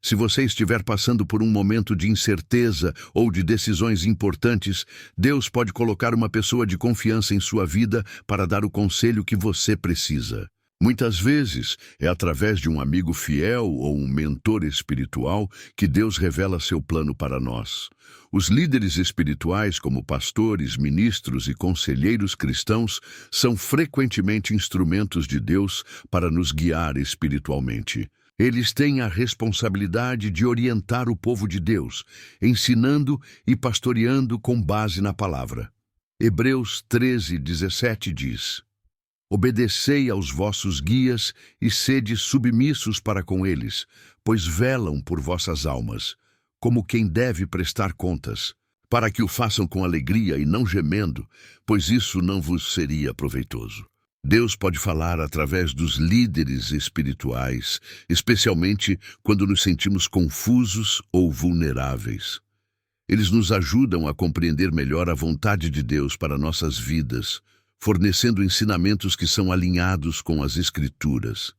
Se você estiver passando por um momento de incerteza ou de decisões importantes, Deus pode colocar uma pessoa de confiança em sua vida para dar o conselho que você precisa. Muitas vezes, é através de um amigo fiel ou um mentor espiritual que Deus revela seu plano para nós. Os líderes espirituais, como pastores, ministros e conselheiros cristãos, são frequentemente instrumentos de Deus para nos guiar espiritualmente. Eles têm a responsabilidade de orientar o povo de Deus, ensinando e pastoreando com base na palavra. Hebreus 13:17 diz: obedecei aos vossos guias e sede submissos para com eles, pois velam por vossas almas, como quem deve prestar contas, para que o façam com alegria e não gemendo, pois isso não vos seria proveitoso. Deus pode falar através dos líderes espirituais, especialmente quando nos sentimos confusos ou vulneráveis. Eles nos ajudam a compreender melhor a vontade de Deus para nossas vidas, fornecendo ensinamentos que são alinhados com as Escrituras.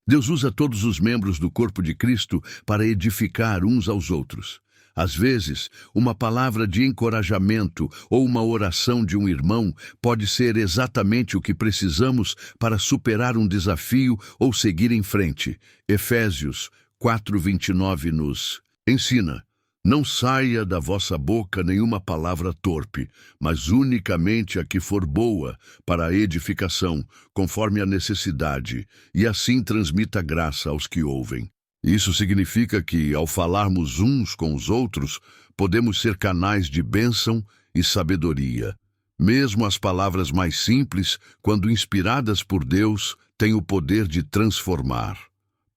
Deus usa todos os membros do corpo de Cristo para edificar uns aos outros. Às vezes, uma palavra de encorajamento ou uma oração de um irmão pode ser exatamente o que precisamos para superar um desafio ou seguir em frente. Efésios 4:29 nos ensina: não saia da vossa boca nenhuma palavra torpe, mas unicamente a que for boa para a edificação, conforme a necessidade, e assim transmita graça aos que ouvem. Isso significa que, ao falarmos uns com os outros, podemos ser canais de bênção e sabedoria. Mesmo as palavras mais simples, quando inspiradas por Deus, têm o poder de transformar.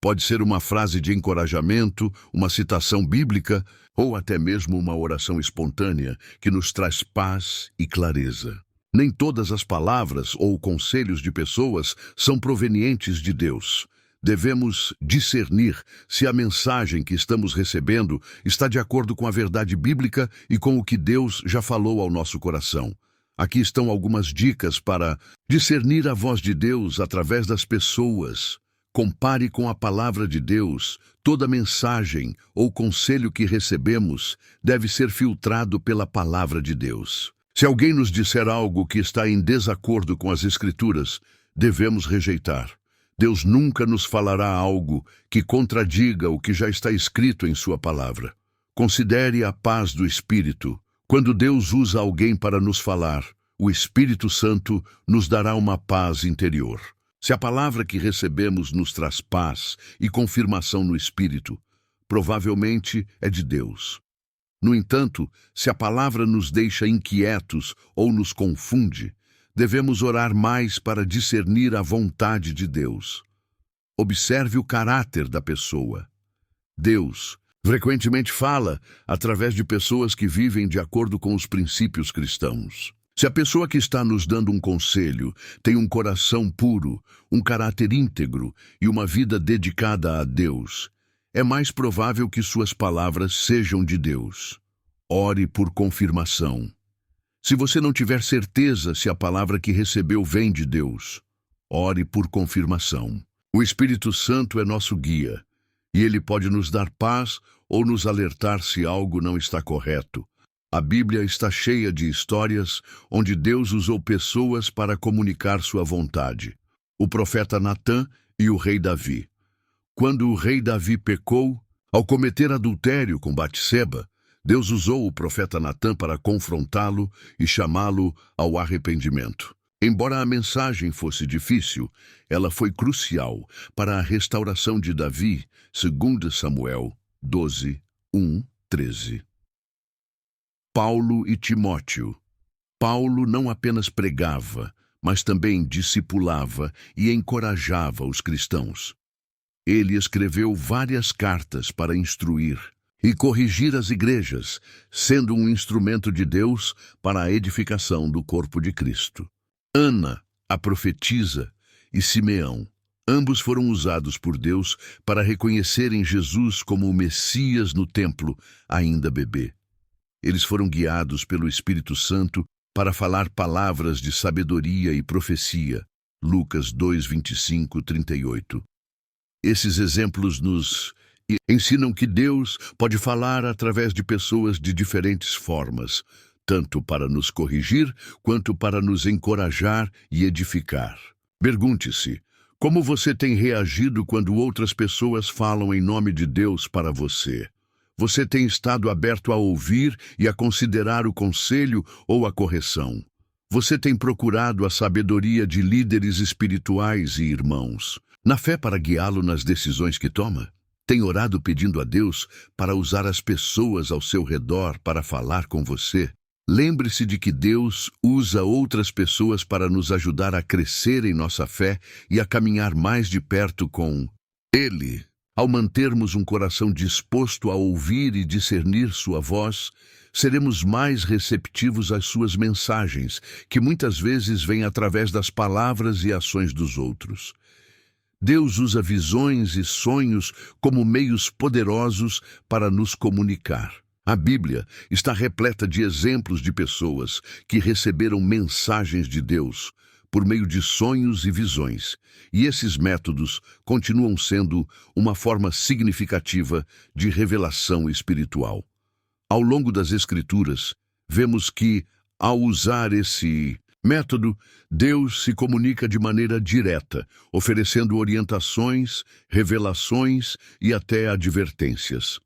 Pode ser uma frase de encorajamento, uma citação bíblica ou até mesmo uma oração espontânea que nos traz paz e clareza. Nem todas as palavras ou conselhos de pessoas são provenientes de Deus. Devemos discernir se a mensagem que estamos recebendo está de acordo com a verdade bíblica e com o que Deus já falou ao nosso coração. Aqui estão algumas dicas para discernir a voz de Deus através das pessoas. Compare com a palavra de Deus. Toda mensagem ou conselho que recebemos deve ser filtrado pela palavra de Deus. Se alguém nos disser algo que está em desacordo com as Escrituras, devemos rejeitar. Deus nunca nos falará algo que contradiga o que já está escrito em sua palavra. Considere a paz do Espírito. Quando Deus usa alguém para nos falar, o Espírito Santo nos dará uma paz interior. Se a palavra que recebemos nos traz paz e confirmação no Espírito, provavelmente é de Deus. No entanto, se a palavra nos deixa inquietos ou nos confunde, devemos orar mais para discernir a vontade de Deus. Observe o caráter da pessoa. Deus frequentemente fala através de pessoas que vivem de acordo com os princípios cristãos. Se a pessoa que está nos dando um conselho tem um coração puro, um caráter íntegro e uma vida dedicada a Deus, é mais provável que suas palavras sejam de Deus. Ore por confirmação. Se você não tiver certeza se a palavra que recebeu vem de Deus, ore por confirmação. O Espírito Santo é nosso guia, e ele pode nos dar paz ou nos alertar se algo não está correto. A Bíblia está cheia de histórias onde Deus usou pessoas para comunicar sua vontade. O profeta Natã e o rei Davi. Quando o rei Davi pecou, ao cometer adultério com Batseba, Deus usou o profeta Natã para confrontá-lo e chamá-lo ao arrependimento. Embora a mensagem fosse difícil, ela foi crucial para a restauração de Davi, segundo Samuel 12, 1, 13. Paulo e Timóteo. Paulo não apenas pregava, mas também discipulava e encorajava os cristãos. Ele escreveu várias cartas para instruir e corrigir as igrejas, sendo um instrumento de Deus para a edificação do corpo de Cristo. Ana, a profetisa, e Simeão, ambos foram usados por Deus para reconhecerem Jesus como o Messias no templo, ainda bebê. Eles foram guiados pelo Espírito Santo para falar palavras de sabedoria e profecia. Lucas 2, 25, 38. Esses exemplos nos ensinam que Deus pode falar através de pessoas de diferentes formas, tanto para nos corrigir quanto para nos encorajar e edificar. Pergunte-se, como você tem reagido quando outras pessoas falam em nome de Deus para você? Você tem estado aberto a ouvir e a considerar o conselho ou a correção? Você tem procurado a sabedoria de líderes espirituais e irmãos, na fé para guiá-lo nas decisões que toma? Tem orado pedindo a Deus para usar as pessoas ao seu redor para falar com você? Lembre-se de que Deus usa outras pessoas para nos ajudar a crescer em nossa fé e a caminhar mais de perto com Ele. Ao mantermos um coração disposto a ouvir e discernir sua voz, seremos mais receptivos às suas mensagens, que muitas vezes vêm através das palavras e ações dos outros. Deus usa visões e sonhos como meios poderosos para nos comunicar. A Bíblia está repleta de exemplos de pessoas que receberam mensagens de Deus por meio de sonhos e visões, e esses métodos continuam sendo uma forma significativa de revelação espiritual. Ao longo das Escrituras, vemos que, ao usar esse método, Deus se comunica de maneira direta, oferecendo orientações, revelações e até advertências.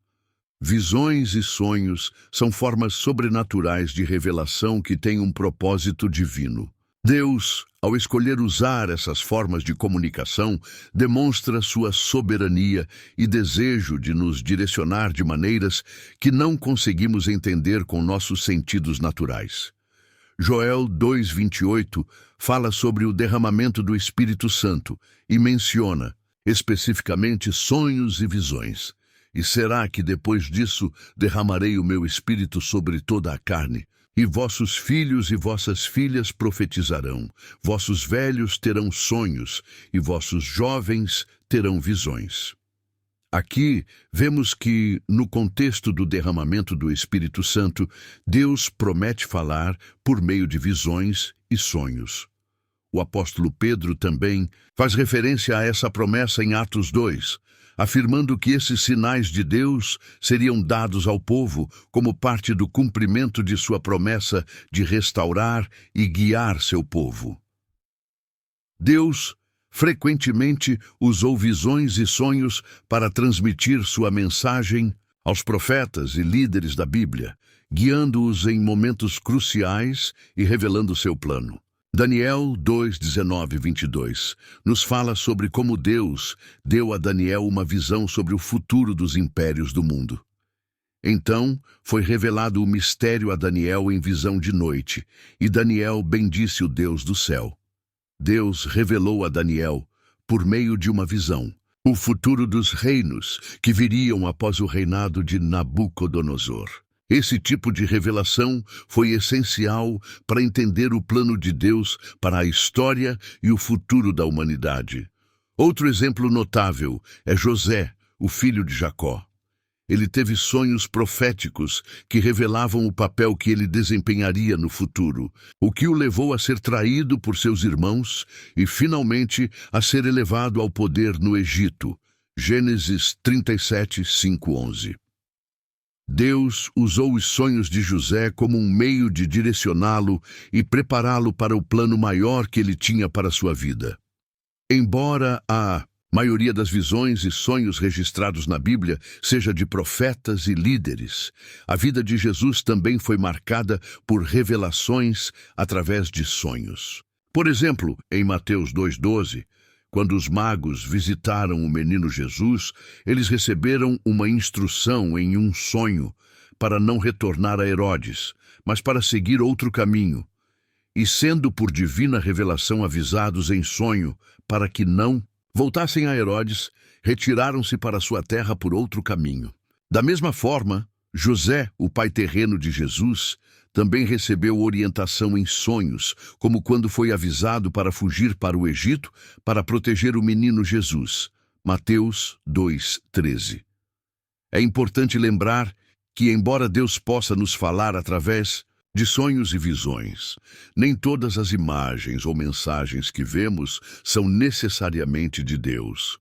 Visões e sonhos são formas sobrenaturais de revelação que têm um propósito divino. Deus, ao escolher usar essas formas de comunicação, demonstra sua soberania e desejo de nos direcionar de maneiras que não conseguimos entender com nossos sentidos naturais. Joel 2:28 fala sobre o derramamento do Espírito Santo e menciona: especificamente sonhos e visões. E será que depois disso derramarei o meu espírito sobre toda a carne? E vossos filhos e vossas filhas profetizarão, vossos velhos terão sonhos, e vossos jovens terão visões. Aqui vemos que, no contexto do derramamento do Espírito Santo, Deus promete falar por meio de visões e sonhos. O apóstolo Pedro também faz referência a essa promessa em Atos 2, afirmando que esses sinais de Deus seriam dados ao povo como parte do cumprimento de sua promessa de restaurar e guiar seu povo. Deus frequentemente usou visões e sonhos para transmitir sua mensagem aos profetas e líderes da Bíblia, guiando-os em momentos cruciais e revelando seu plano. Daniel 2:19-22 nos fala sobre como Deus deu a Daniel uma visão sobre o futuro dos impérios do mundo. Então foi revelado o mistério a Daniel em visão de noite, e Daniel bendisse o Deus do céu. Deus revelou a Daniel, por meio de uma visão, o futuro dos reinos que viriam após o reinado de Nabucodonosor. Esse tipo de revelação foi essencial para entender o plano de Deus para a história e o futuro da humanidade. Outro exemplo notável é José, o filho de Jacó. Ele teve sonhos proféticos que revelavam o papel que ele desempenharia no futuro, o que o levou a ser traído por seus irmãos e, finalmente, a ser elevado ao poder no Egito. Gênesis 37, 5-11. Deus usou os sonhos de José como um meio de direcioná-lo e prepará-lo para o plano maior que ele tinha para sua vida. Embora a maioria das visões e sonhos registrados na Bíblia seja de profetas e líderes, a vida de Jesus também foi marcada por revelações através de sonhos. Por exemplo, em Mateus 2:12, quando os magos visitaram o menino Jesus, eles receberam uma instrução em um sonho para não retornar a Herodes, mas para seguir outro caminho. E sendo por divina revelação avisados em sonho para que não voltassem a Herodes, retiraram-se para sua terra por outro caminho. Da mesma forma, José, o pai terreno de Jesus, também recebeu orientação em sonhos, como quando foi avisado para fugir para o Egito para proteger o menino Jesus. Mateus 2:13. É importante lembrar que, embora Deus possa nos falar através de sonhos e visões, nem todas as imagens ou mensagens que vemos são necessariamente de Deus.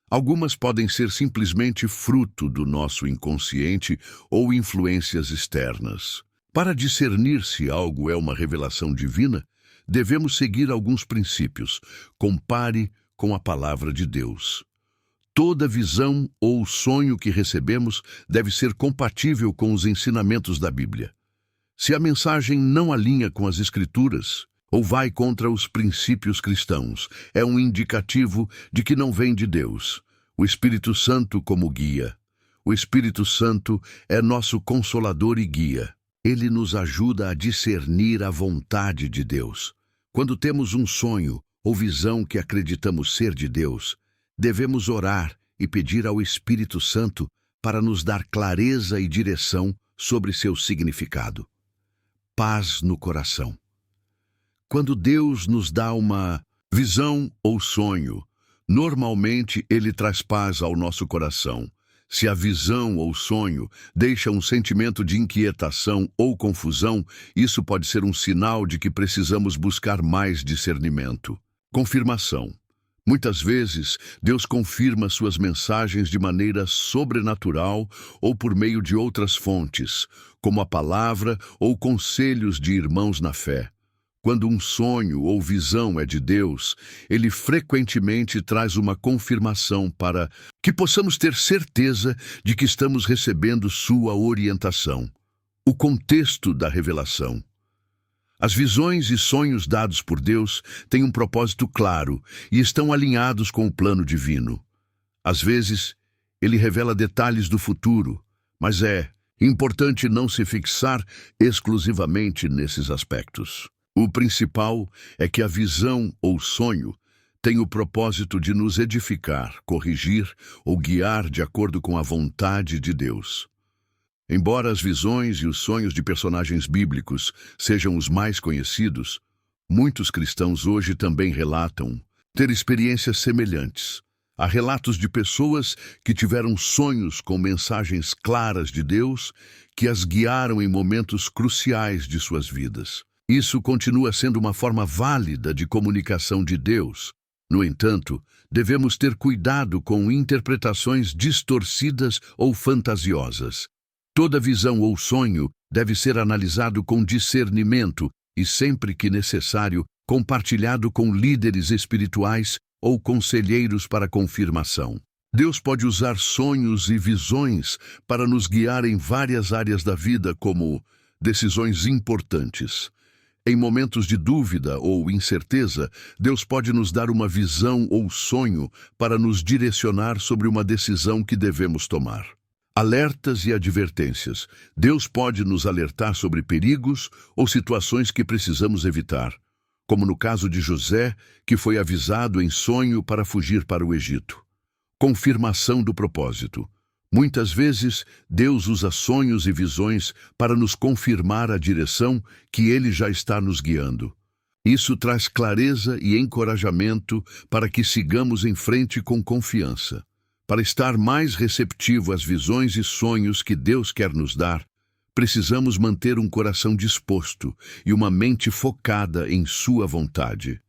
Algumas podem ser simplesmente fruto do nosso inconsciente ou influências externas. Para discernir se algo é uma revelação divina, devemos seguir alguns princípios. Compare com a palavra de Deus. Toda visão ou sonho que recebemos deve ser compatível com os ensinamentos da Bíblia. Se a mensagem não alinha com as Escrituras ou vai contra os princípios cristãos, é um indicativo de que não vem de Deus. O Espírito Santo como guia. O Espírito Santo é nosso consolador e guia. Ele nos ajuda a discernir a vontade de Deus. Quando temos um sonho ou visão que acreditamos ser de Deus, devemos orar e pedir ao Espírito Santo para nos dar clareza e direção sobre seu significado. Paz no coração. Quando Deus nos dá uma visão ou sonho, normalmente Ele traz paz ao nosso coração. Se a visão ou sonho deixa um sentimento de inquietação ou confusão, isso pode ser um sinal de que precisamos buscar mais discernimento. Confirmação. Muitas vezes, Deus confirma suas mensagens de maneira sobrenatural ou por meio de outras fontes, como a palavra ou conselhos de irmãos na fé. Quando um sonho ou visão é de Deus, Ele frequentemente traz uma confirmação para que possamos ter certeza de que estamos recebendo sua orientação. O contexto da revelação. As visões e sonhos dados por Deus têm um propósito claro e estão alinhados com o plano divino. Às vezes, Ele revela detalhes do futuro, mas é importante não se fixar exclusivamente nesses aspectos. O principal é que a visão ou sonho tem o propósito de nos edificar, corrigir ou guiar de acordo com a vontade de Deus. Embora as visões e os sonhos de personagens bíblicos sejam os mais conhecidos, muitos cristãos hoje também relatam ter experiências semelhantes. Há relatos de pessoas que tiveram sonhos com mensagens claras de Deus que as guiaram em momentos cruciais de suas vidas. Isso continua sendo uma forma válida de comunicação de Deus. No entanto, devemos ter cuidado com interpretações distorcidas ou fantasiosas. Toda visão ou sonho deve ser analisado com discernimento e, sempre que necessário, compartilhado com líderes espirituais ou conselheiros para confirmação. Deus pode usar sonhos e visões para nos guiar em várias áreas da vida, como decisões importantes. Em momentos de dúvida ou incerteza, Deus pode nos dar uma visão ou sonho para nos direcionar sobre uma decisão que devemos tomar. Alertas e advertências. Deus pode nos alertar sobre perigos ou situações que precisamos evitar, como no caso de José, que foi avisado em sonho para fugir para o Egito. Confirmação do propósito. Muitas vezes, Deus usa sonhos e visões para nos confirmar a direção que Ele já está nos guiando. Isso traz clareza e encorajamento para que sigamos em frente com confiança. Para estar mais receptivo às visões e sonhos que Deus quer nos dar, precisamos manter um coração disposto e uma mente focada em Sua vontade.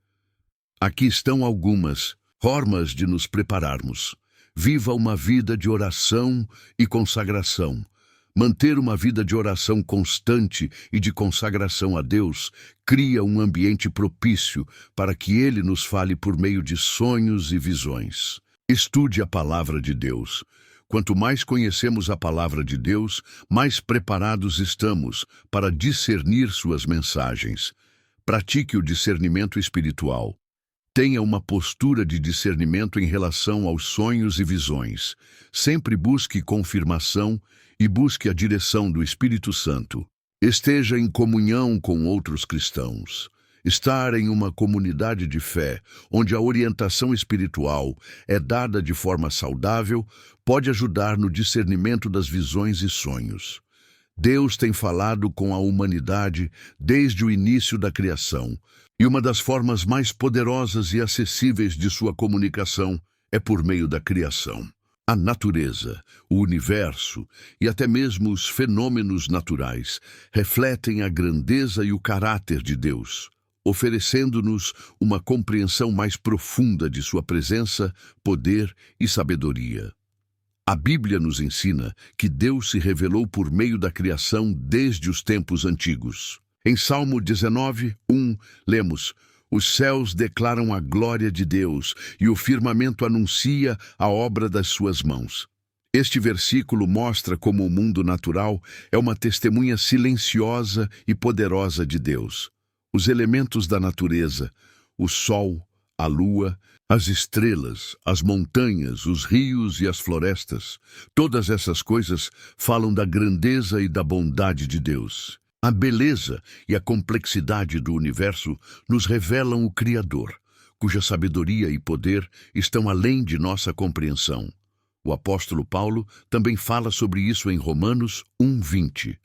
Aqui estão algumas formas de nos prepararmos. Viva uma vida de oração e consagração. Manter uma vida de oração constante e de consagração a Deus cria um ambiente propício para que Ele nos fale por meio de sonhos e visões. Estude a palavra de Deus. Quanto mais conhecemos a palavra de Deus, mais preparados estamos para discernir suas mensagens. Pratique o discernimento espiritual. Tenha uma postura de discernimento em relação aos sonhos e visões. Sempre busque confirmação e busque a direção do Espírito Santo. Esteja em comunhão com outros cristãos. Estar em uma comunidade de fé, onde a orientação espiritual é dada de forma saudável, pode ajudar no discernimento das visões e sonhos. Deus tem falado com a humanidade desde o início da criação, e uma das formas mais poderosas e acessíveis de sua comunicação é por meio da criação. A natureza, o universo e até mesmo os fenômenos naturais refletem a grandeza e o caráter de Deus, oferecendo-nos uma compreensão mais profunda de sua presença, poder e sabedoria. A Bíblia nos ensina que Deus se revelou por meio da criação desde os tempos antigos. Em Salmo 19:1, lemos: "Os céus declaram a glória de Deus e o firmamento anuncia a obra das suas mãos." Este versículo mostra como o mundo natural é uma testemunha silenciosa e poderosa de Deus. Os elementos da natureza, o sol, a lua, as estrelas, as montanhas, os rios e as florestas, todas essas coisas falam da grandeza e da bondade de Deus. A beleza e a complexidade do universo nos revelam o Criador, cuja sabedoria e poder estão além de nossa compreensão. O apóstolo Paulo também fala sobre isso em Romanos 1:20.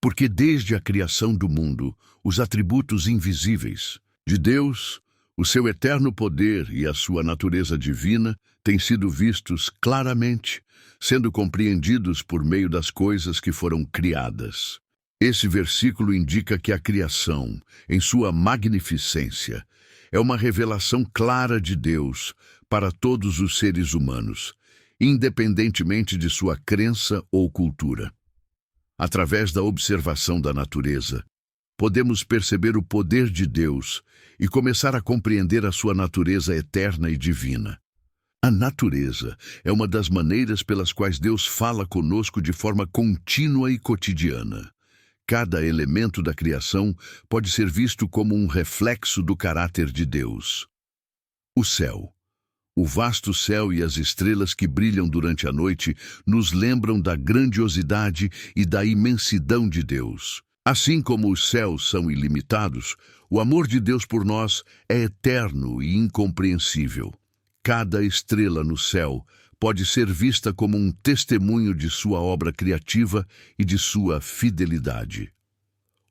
Porque desde a criação do mundo, os atributos invisíveis de Deus, o seu eterno poder e a sua natureza divina têm sido vistos claramente, sendo compreendidos por meio das coisas que foram criadas. Esse versículo indica que a criação, em sua magnificência, é uma revelação clara de Deus para todos os seres humanos, independentemente de sua crença ou cultura. Através da observação da natureza, podemos perceber o poder de Deus e começar a compreender a sua natureza eterna e divina. A natureza é uma das maneiras pelas quais Deus fala conosco de forma contínua e cotidiana. Cada elemento da criação pode ser visto como um reflexo do caráter de Deus. O céu. O vasto céu e as estrelas que brilham durante a noite nos lembram da grandiosidade e da imensidão de Deus. Assim como os céus são ilimitados, o amor de Deus por nós é eterno e incompreensível. Cada estrela no céu pode ser vista como um testemunho de sua obra criativa e de sua fidelidade.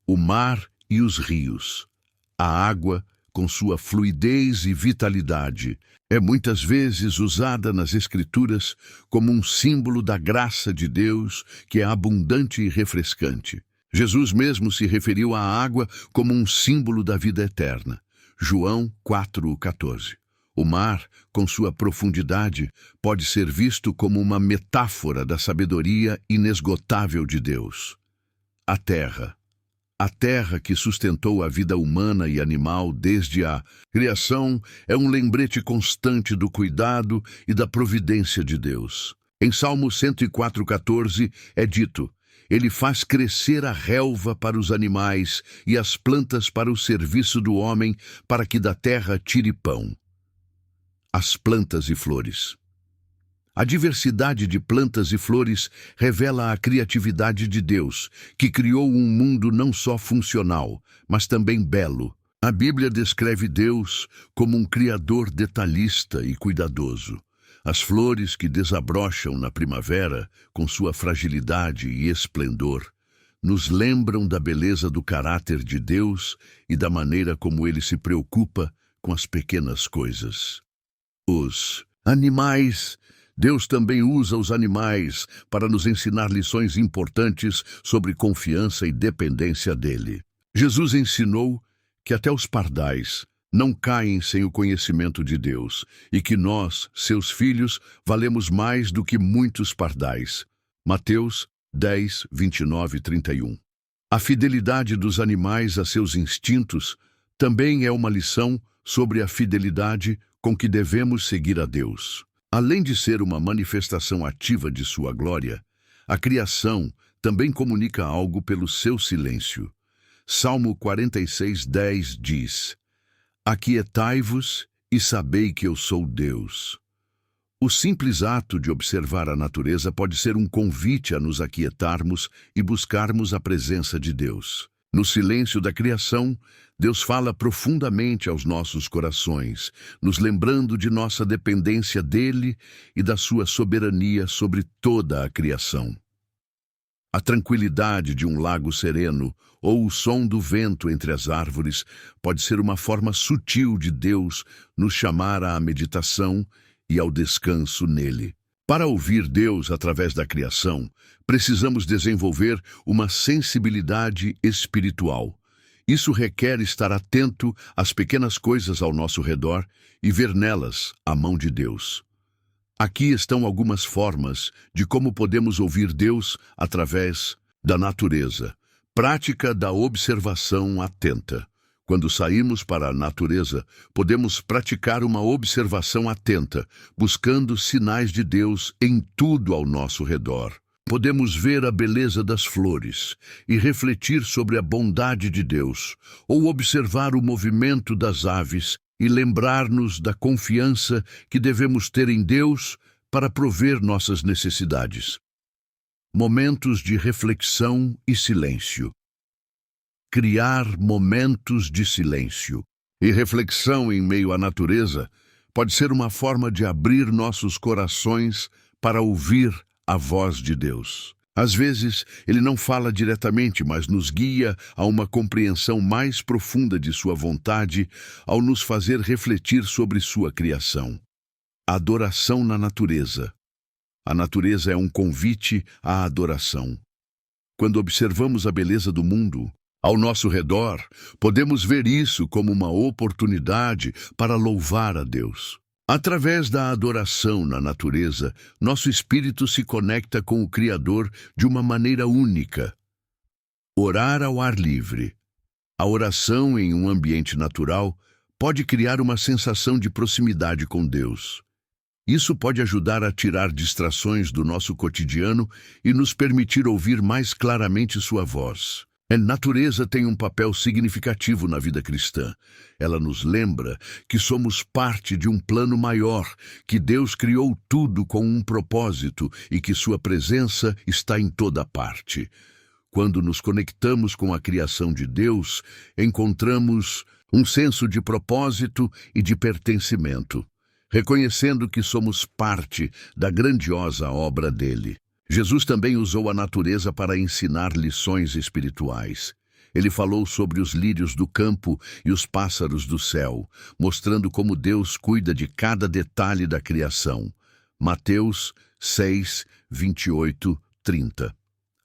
O mar e os rios, a água, com sua fluidez e vitalidade, é muitas vezes usada nas Escrituras como um símbolo da graça de Deus, que é abundante e refrescante. Jesus mesmo se referiu à água como um símbolo da vida eterna. João 4,14. O mar, com sua profundidade, pode ser visto como uma metáfora da sabedoria inesgotável de Deus. A terra que sustentou a vida humana e animal desde a criação, é um lembrete constante do cuidado e da providência de Deus. Em Salmo 104,14 é dito: Ele faz crescer a relva para os animais e as plantas para o serviço do homem, para que da terra tire pão. As plantas e flores. A diversidade de plantas e flores revela a criatividade de Deus, que criou um mundo não só funcional, mas também belo. A Bíblia descreve Deus como um criador detalhista e cuidadoso. As flores que desabrocham na primavera, com sua fragilidade e esplendor, nos lembram da beleza do caráter de Deus e da maneira como Ele se preocupa com as pequenas coisas. Os animais. Deus também usa os animais para nos ensinar lições importantes sobre confiança e dependência dele. Jesus ensinou que até os pardais não caem sem o conhecimento de Deus e que nós, seus filhos, valemos mais do que muitos pardais. Mateus 10, 29 e 31. A fidelidade dos animais a seus instintos também é uma lição sobre a fidelidade com que devemos seguir a Deus. Além de ser uma manifestação ativa de sua glória, a criação também comunica algo pelo seu silêncio. Salmo 46:10 diz: Aquietai-vos e sabei que eu sou Deus. O simples ato de observar a natureza pode ser um convite a nos aquietarmos e buscarmos a presença de Deus. No silêncio da criação, Deus fala profundamente aos nossos corações, nos lembrando de nossa dependência dele e da sua soberania sobre toda a criação. A tranquilidade de um lago sereno ou o som do vento entre as árvores pode ser uma forma sutil de Deus nos chamar à meditação e ao descanso nele. Para ouvir Deus através da criação, precisamos desenvolver uma sensibilidade espiritual. Isso requer estar atento às pequenas coisas ao nosso redor e ver nelas a mão de Deus. Aqui estão algumas formas de como podemos ouvir Deus através da natureza. Prática da observação atenta. Quando saímos para a natureza, podemos praticar uma observação atenta, buscando sinais de Deus em tudo ao nosso redor. Podemos ver a beleza das flores e refletir sobre a bondade de Deus, ou observar o movimento das aves e lembrar-nos da confiança que devemos ter em Deus para prover nossas necessidades. Momentos de reflexão e silêncio. Criar momentos de silêncio e reflexão em meio à natureza pode ser uma forma de abrir nossos corações para ouvir a voz de Deus. Às vezes, ele não fala diretamente, mas nos guia a uma compreensão mais profunda de sua vontade ao nos fazer refletir sobre sua criação. Adoração na natureza. A natureza é um convite à adoração. Quando observamos a beleza do mundo ao nosso redor, podemos ver isso como uma oportunidade para louvar a Deus. Através da adoração na natureza, nosso espírito se conecta com o Criador de uma maneira única. Orar ao ar livre. A oração em um ambiente natural pode criar uma sensação de proximidade com Deus. Isso pode ajudar a tirar distrações do nosso cotidiano e nos permitir ouvir mais claramente sua voz. A natureza tem um papel significativo na vida cristã. Ela nos lembra que somos parte de um plano maior, que Deus criou tudo com um propósito e que sua presença está em toda parte. Quando nos conectamos com a criação de Deus, encontramos um senso de propósito e de pertencimento, reconhecendo que somos parte da grandiosa obra dele. Jesus também usou a natureza para ensinar lições espirituais. Ele falou sobre os lírios do campo e os pássaros do céu, mostrando como Deus cuida de cada detalhe da criação. Mateus 6, 28, 30.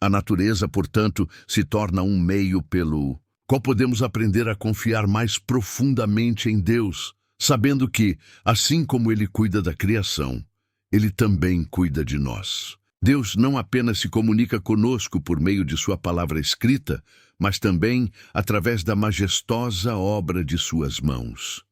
A natureza, portanto, se torna um meio pelo qual podemos aprender a confiar mais profundamente em Deus, sabendo que, assim como Ele cuida da criação, Ele também cuida de nós. Deus não apenas se comunica conosco por meio de sua palavra escrita, mas também através da majestosa obra de suas mãos.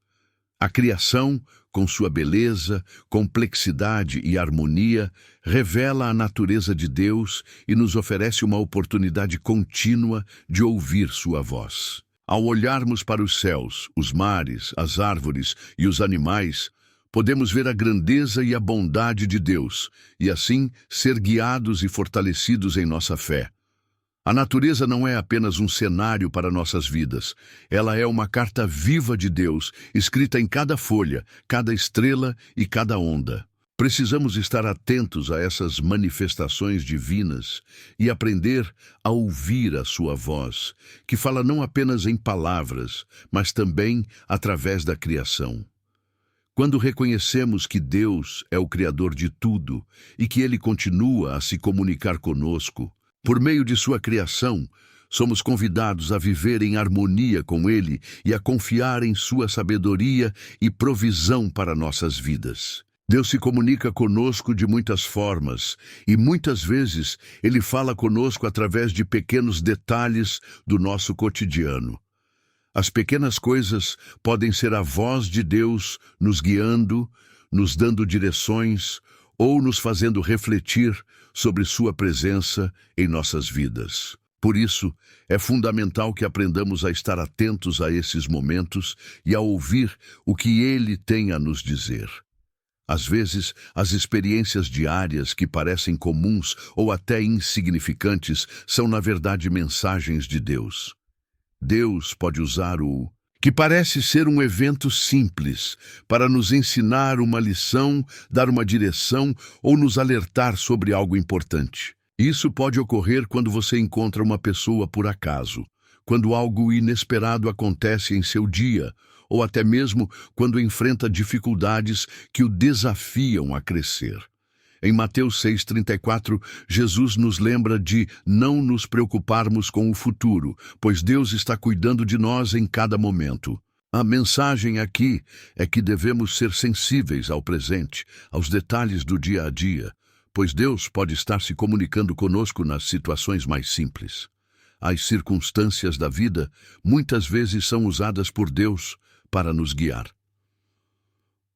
A criação, com sua beleza, complexidade e harmonia, revela a natureza de Deus e nos oferece uma oportunidade contínua de ouvir sua voz. Ao olharmos para os céus, os mares, as árvores e os animais, podemos ver a grandeza e a bondade de Deus e, assim, ser guiados e fortalecidos em nossa fé. A natureza não é apenas um cenário para nossas vidas. Ela é uma carta viva de Deus, escrita em cada folha, cada estrela e cada onda. Precisamos estar atentos a essas manifestações divinas e aprender a ouvir a sua voz, que fala não apenas em palavras, mas também através da criação. Quando reconhecemos que Deus é o Criador de tudo e que Ele continua a se comunicar conosco, por meio de sua criação, somos convidados a viver em harmonia com Ele e a confiar em sua sabedoria e provisão para nossas vidas. Deus se comunica conosco de muitas formas e muitas vezes Ele fala conosco através de pequenos detalhes do nosso cotidiano. As pequenas coisas podem ser a voz de Deus nos guiando, nos dando direções ou nos fazendo refletir sobre sua presença em nossas vidas. Por isso, é fundamental que aprendamos a estar atentos a esses momentos e a ouvir o que Ele tem a nos dizer. Às vezes, as experiências diárias que parecem comuns ou até insignificantes são, na verdade, mensagens de Deus. Deus pode usar o que parece ser um evento simples para nos ensinar uma lição, dar uma direção ou nos alertar sobre algo importante. Isso pode ocorrer quando você encontra uma pessoa por acaso, quando algo inesperado acontece em seu dia, ou até mesmo quando enfrenta dificuldades que o desafiam a crescer. Em Mateus 6,34, Jesus nos lembra de não nos preocuparmos com o futuro, pois Deus está cuidando de nós em cada momento. A mensagem aqui é que devemos ser sensíveis ao presente, aos detalhes do dia a dia, pois Deus pode estar se comunicando conosco nas situações mais simples. As circunstâncias da vida muitas vezes são usadas por Deus para nos guiar.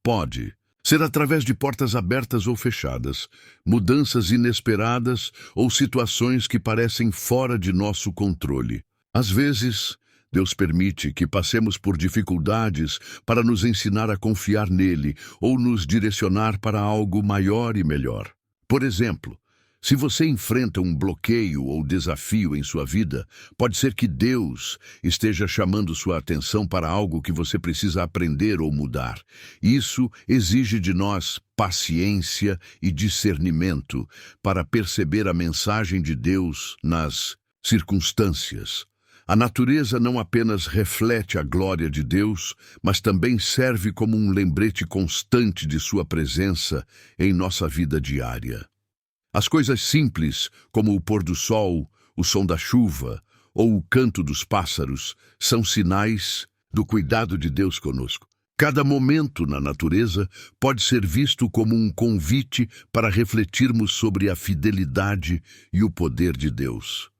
Pode ser através de portas abertas ou fechadas, mudanças inesperadas ou situações que parecem fora de nosso controle. Às vezes, Deus permite que passemos por dificuldades para nos ensinar a confiar nele ou nos direcionar para algo maior e melhor. Por exemplo, se você enfrenta um bloqueio ou desafio em sua vida, pode ser que Deus esteja chamando sua atenção para algo que você precisa aprender ou mudar. Isso exige de nós paciência e discernimento para perceber a mensagem de Deus nas circunstâncias. A natureza não apenas reflete a glória de Deus, mas também serve como um lembrete constante de sua presença em nossa vida diária. As coisas simples, como o pôr do sol, o som da chuva ou o canto dos pássaros, são sinais do cuidado de Deus conosco. Cada momento na natureza pode ser visto como um convite para refletirmos sobre a fidelidade e o poder de Deus.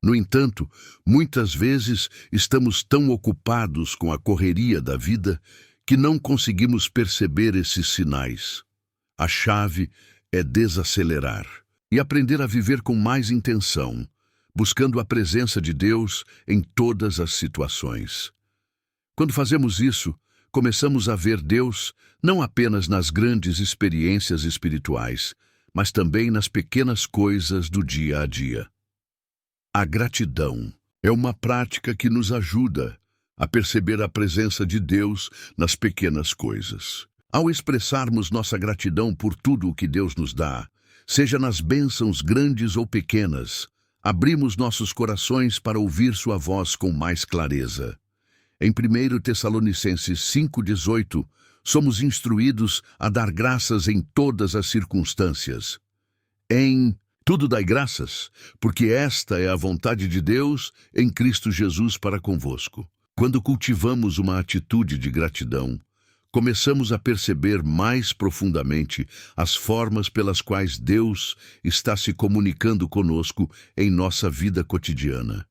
No entanto, muitas vezes estamos tão ocupados com a correria da vida que não conseguimos perceber esses sinais. A chave é desacelerar e aprender a viver com mais intenção, buscando a presença de Deus em todas as situações. Quando fazemos isso, começamos a ver Deus não apenas nas grandes experiências espirituais, mas também nas pequenas coisas do dia a dia. A gratidão é uma prática que nos ajuda a perceber a presença de Deus nas pequenas coisas. Ao expressarmos nossa gratidão por tudo o que Deus nos dá, seja nas bênçãos grandes ou pequenas, abrimos nossos corações para ouvir sua voz com mais clareza. Em 1 Tessalonicenses 5,18, somos instruídos a dar graças em todas as circunstâncias. Em tudo dai graças, porque esta é a vontade de Deus em Cristo Jesus para convosco. Quando cultivamos uma atitude de gratidão, começamos a perceber mais profundamente as formas pelas quais Deus está se comunicando conosco em nossa vida cotidiana.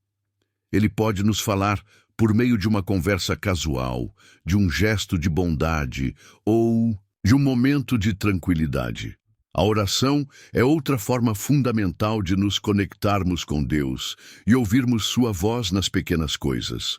Ele pode nos falar por meio de uma conversa casual, de um gesto de bondade ou de um momento de tranquilidade. A oração é outra forma fundamental de nos conectarmos com Deus e ouvirmos sua voz nas pequenas coisas.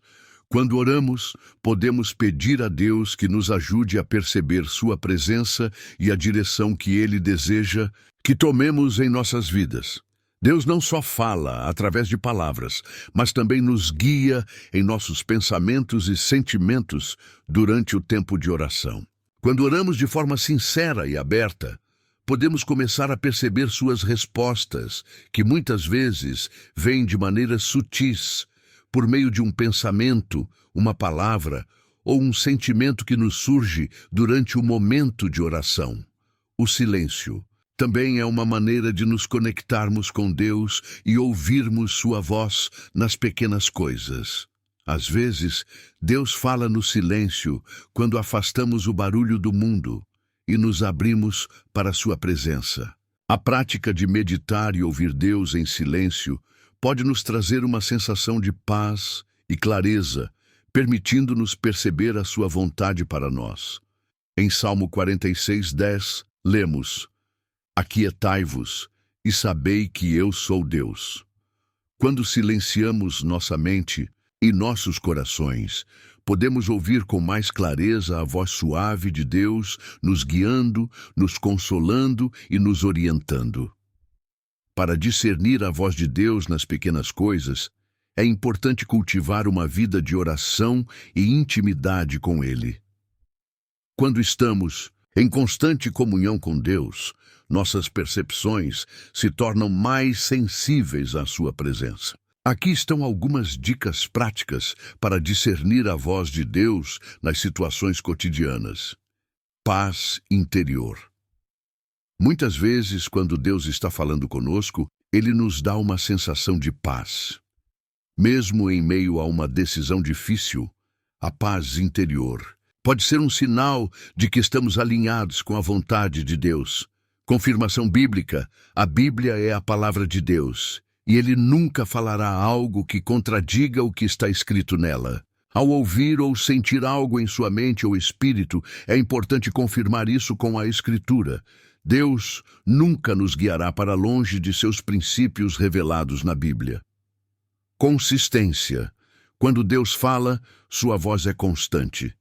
Quando oramos, podemos pedir a Deus que nos ajude a perceber sua presença e a direção que Ele deseja que tomemos em nossas vidas. Deus não só fala através de palavras, mas também nos guia em nossos pensamentos e sentimentos durante o tempo de oração. Quando oramos de forma sincera e aberta, podemos começar a perceber suas respostas, que muitas vezes vêm de maneiras sutis, por meio de um pensamento, uma palavra ou um sentimento que nos surge durante o momento de oração. O silêncio também é uma maneira de nos conectarmos com Deus e ouvirmos sua voz nas pequenas coisas. Às vezes, Deus fala no silêncio quando afastamos o barulho do mundo e nos abrimos para sua presença. A prática de meditar e ouvir Deus em silêncio pode nos trazer uma sensação de paz e clareza, permitindo-nos perceber a sua vontade para nós. Em Salmo 46:10, lemos: Aquietai-vos e sabei que eu sou Deus. Quando silenciamos nossa mente e nossos corações, podemos ouvir com mais clareza a voz suave de Deus, nos guiando, nos consolando e nos orientando. Para discernir a voz de Deus nas pequenas coisas, é importante cultivar uma vida de oração e intimidade com Ele. Quando estamos em constante comunhão com Deus, nossas percepções se tornam mais sensíveis à sua presença. Aqui estão algumas dicas práticas para discernir a voz de Deus nas situações cotidianas. Paz interior. Muitas vezes, quando Deus está falando conosco, Ele nos dá uma sensação de paz. Mesmo em meio a uma decisão difícil, a paz interior pode ser um sinal de que estamos alinhados com a vontade de Deus. Confirmação bíblica: a Bíblia é a palavra de Deus, e Ele nunca falará algo que contradiga o que está escrito nela. Ao ouvir ou sentir algo em sua mente ou espírito, é importante confirmar isso com a Escritura. Deus nunca nos guiará para longe de seus princípios revelados na Bíblia. Consistência. Quando Deus fala, sua voz é constante.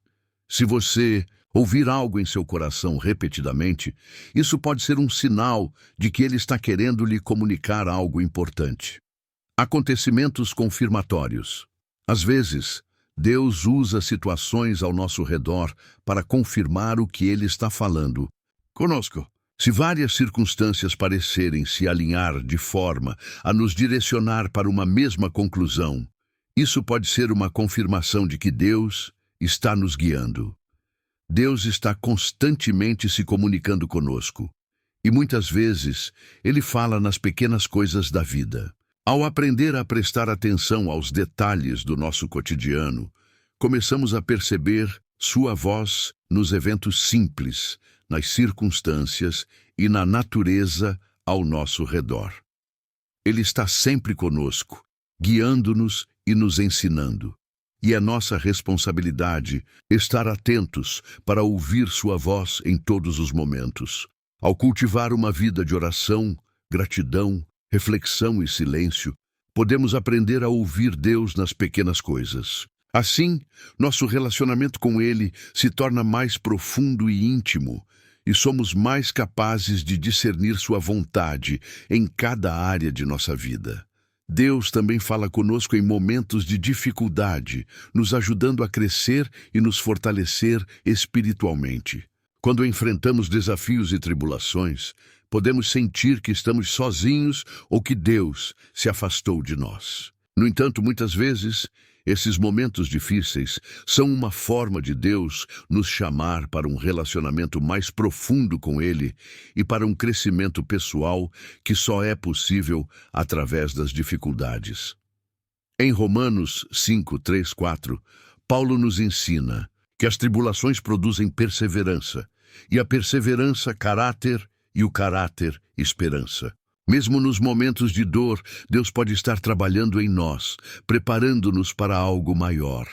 Se você ouvir algo em seu coração repetidamente, isso pode ser um sinal de que Ele está querendo lhe comunicar algo importante. Acontecimentos confirmatórios. Às vezes, Deus usa situações ao nosso redor para confirmar o que Ele está falando conosco. Se várias circunstâncias parecerem se alinhar de forma a nos direcionar para uma mesma conclusão, isso pode ser uma confirmação de que Deus está nos guiando. Deus está constantemente se comunicando conosco, e muitas vezes Ele fala nas pequenas coisas da vida. Ao aprender a prestar atenção aos detalhes do nosso cotidiano, começamos a perceber sua voz nos eventos simples, nas circunstâncias e na natureza ao nosso redor. Ele está sempre conosco, guiando-nos e nos ensinando. E é nossa responsabilidade estar atentos para ouvir sua voz em todos os momentos. Ao cultivar uma vida de oração, gratidão, reflexão e silêncio, podemos aprender a ouvir Deus nas pequenas coisas. Assim, nosso relacionamento com Ele se torna mais profundo e íntimo, e somos mais capazes de discernir sua vontade em cada área de nossa vida. Deus também fala conosco em momentos de dificuldade, nos ajudando a crescer e nos fortalecer espiritualmente. Quando enfrentamos desafios e tribulações, podemos sentir que estamos sozinhos ou que Deus se afastou de nós. No entanto, muitas vezes, esses momentos difíceis são uma forma de Deus nos chamar para um relacionamento mais profundo com Ele e para um crescimento pessoal que só é possível através das dificuldades. Em Romanos 5, 3, 4, Paulo nos ensina que as tribulações produzem perseverança, e a perseverança, caráter, e o caráter, esperança. Mesmo nos momentos de dor, Deus pode estar trabalhando em nós, preparando-nos para algo maior.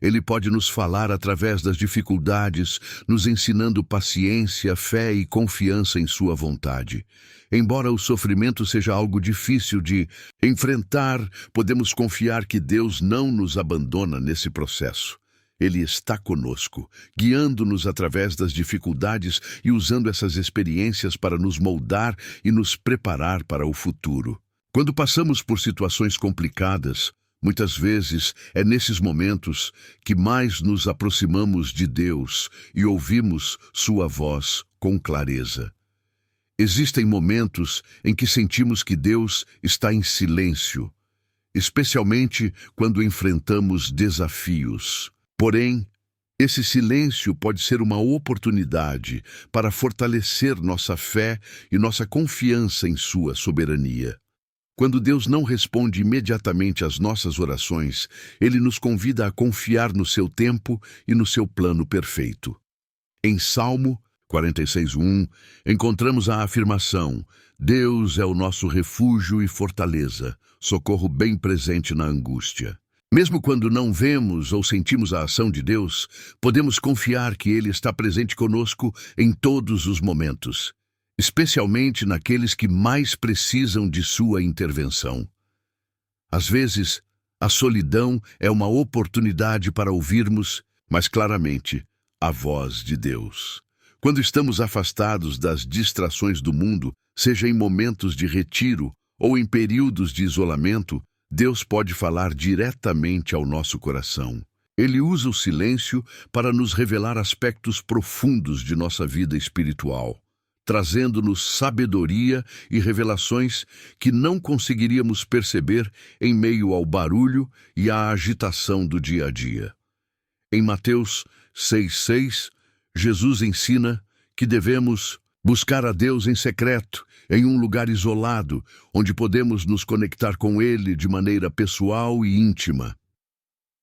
Ele pode nos falar através das dificuldades, nos ensinando paciência, fé e confiança em sua vontade. Embora o sofrimento seja algo difícil de enfrentar, podemos confiar que Deus não nos abandona nesse processo. Ele está conosco, guiando-nos através das dificuldades e usando essas experiências para nos moldar e nos preparar para o futuro. Quando passamos por situações complicadas, muitas vezes é nesses momentos que mais nos aproximamos de Deus e ouvimos sua voz com clareza. Existem momentos em que sentimos que Deus está em silêncio, especialmente quando enfrentamos desafios. Porém, esse silêncio pode ser uma oportunidade para fortalecer nossa fé e nossa confiança em sua soberania. Quando Deus não responde imediatamente às nossas orações, Ele nos convida a confiar no seu tempo e no seu plano perfeito. Em Salmo 46:1, encontramos a afirmação: Deus é o nosso refúgio e fortaleza, socorro bem presente na angústia. Mesmo quando não vemos ou sentimos a ação de Deus, podemos confiar que Ele está presente conosco em todos os momentos, especialmente naqueles que mais precisam de sua intervenção. Às vezes, a solidão é uma oportunidade para ouvirmos, mais claramente, a voz de Deus. Quando estamos afastados das distrações do mundo, seja em momentos de retiro ou em períodos de isolamento, Deus pode falar diretamente ao nosso coração. Ele usa o silêncio para nos revelar aspectos profundos de nossa vida espiritual, trazendo-nos sabedoria e revelações que não conseguiríamos perceber em meio ao barulho e à agitação do dia a dia. Em Mateus 6,6, Jesus ensina que devemos buscar a Deus em secreto, em um lugar isolado, onde podemos nos conectar com Ele de maneira pessoal e íntima.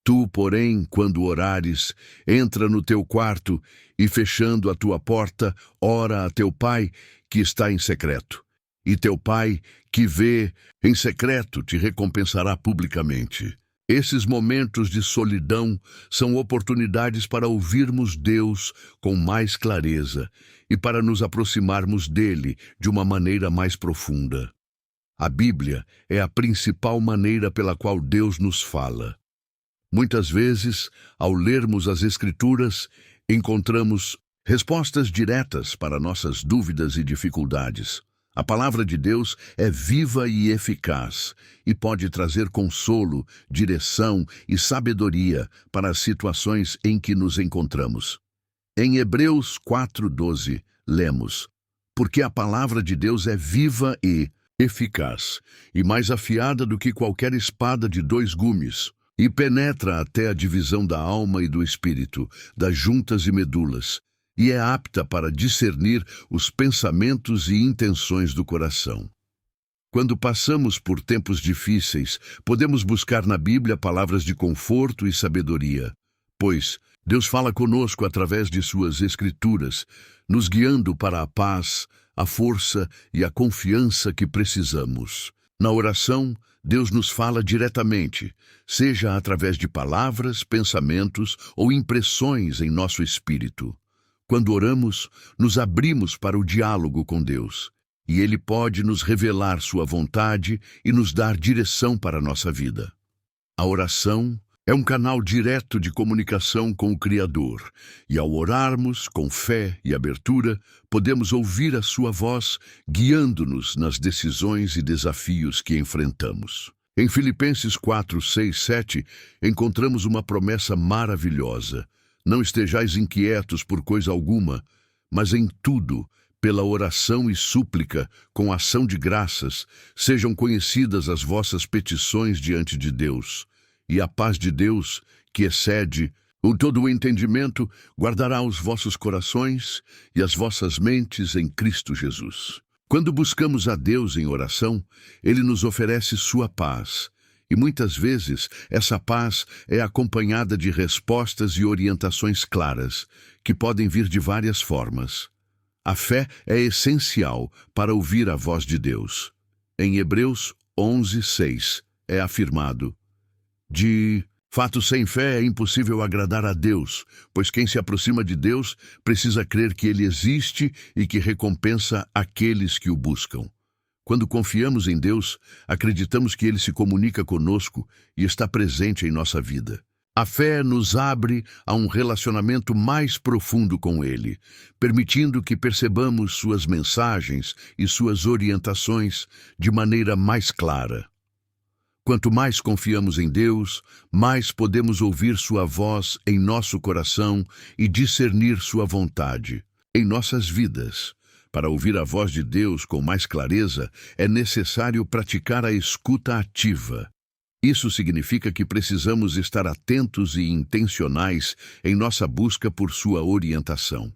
Tu, porém, quando orares, entra no teu quarto e, fechando a tua porta, ora a teu Pai que está em secreto. E teu Pai, que vê em secreto, te recompensará publicamente. Esses momentos de solidão são oportunidades para ouvirmos Deus com mais clareza e para nos aproximarmos dele de uma maneira mais profunda. A Bíblia é a principal maneira pela qual Deus nos fala. Muitas vezes, ao lermos as Escrituras, encontramos respostas diretas para nossas dúvidas e dificuldades. A palavra de Deus é viva e eficaz e pode trazer consolo, direção e sabedoria para as situações em que nos encontramos. Em Hebreus 4:12, lemos: Porque a palavra de Deus é viva e eficaz, e mais afiada do que qualquer espada de 2 gumes, e penetra até a divisão da alma e do espírito, das juntas e medulas, e é apta para discernir os pensamentos e intenções do coração. Quando passamos por tempos difíceis, podemos buscar na Bíblia palavras de conforto e sabedoria, pois Deus fala conosco através de suas Escrituras, nos guiando para a paz, a força e a confiança que precisamos. Na oração, Deus nos fala diretamente, seja através de palavras, pensamentos ou impressões em nosso espírito. Quando oramos, nos abrimos para o diálogo com Deus, e Ele pode nos revelar sua vontade e nos dar direção para a nossa vida. A oração é um canal direto de comunicação com o Criador, e ao orarmos com fé e abertura, podemos ouvir a sua voz guiando-nos nas decisões e desafios que enfrentamos. Em Filipenses 4, 6, 7, encontramos uma promessa maravilhosa. Não estejais inquietos por coisa alguma, mas em tudo, pela oração e súplica, com ação de graças, sejam conhecidas as vossas petições diante de Deus. E a paz de Deus, que excede todo o entendimento, guardará os vossos corações e as vossas mentes em Cristo Jesus. Quando buscamos a Deus em oração, Ele nos oferece sua paz. E muitas vezes essa paz é acompanhada de respostas e orientações claras, que podem vir de várias formas. A fé é essencial para ouvir a voz de Deus. Em Hebreus 11, 6, é afirmado: de fato, sem fé é impossível agradar a Deus, pois quem se aproxima de Deus precisa crer que Ele existe e que recompensa aqueles que o buscam. Quando confiamos em Deus, acreditamos que Ele se comunica conosco e está presente em nossa vida. A fé nos abre a um relacionamento mais profundo com Ele, permitindo que percebamos suas mensagens e suas orientações de maneira mais clara. Quanto mais confiamos em Deus, mais podemos ouvir sua voz em nosso coração e discernir sua vontade em nossas vidas. Para ouvir a voz de Deus com mais clareza, é necessário praticar a escuta ativa. Isso significa que precisamos estar atentos e intencionais em nossa busca por sua orientação.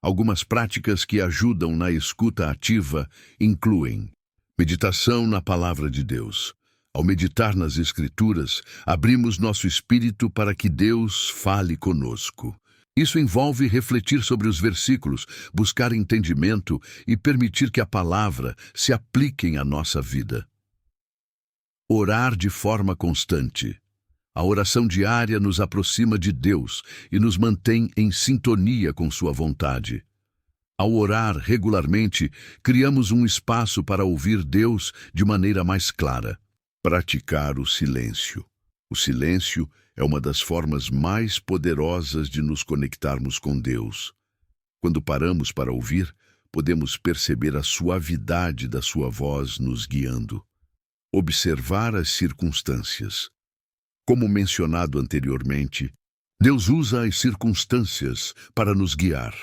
Algumas práticas que ajudam na escuta ativa incluem meditação na Palavra de Deus. Ao meditar nas Escrituras, abrimos nosso espírito para que Deus fale conosco. Isso envolve refletir sobre os versículos, buscar entendimento e permitir que a palavra se aplique à nossa vida. Orar de forma constante. A oração diária nos aproxima de Deus e nos mantém em sintonia com sua vontade. Ao orar regularmente, criamos um espaço para ouvir Deus de maneira mais clara. Praticar o silêncio. O silêncio é uma das formas mais poderosas de nos conectarmos com Deus. Quando paramos para ouvir, podemos perceber a suavidade da sua voz nos guiando. Observar as circunstâncias. Como mencionado anteriormente, Deus usa as circunstâncias para nos guiar.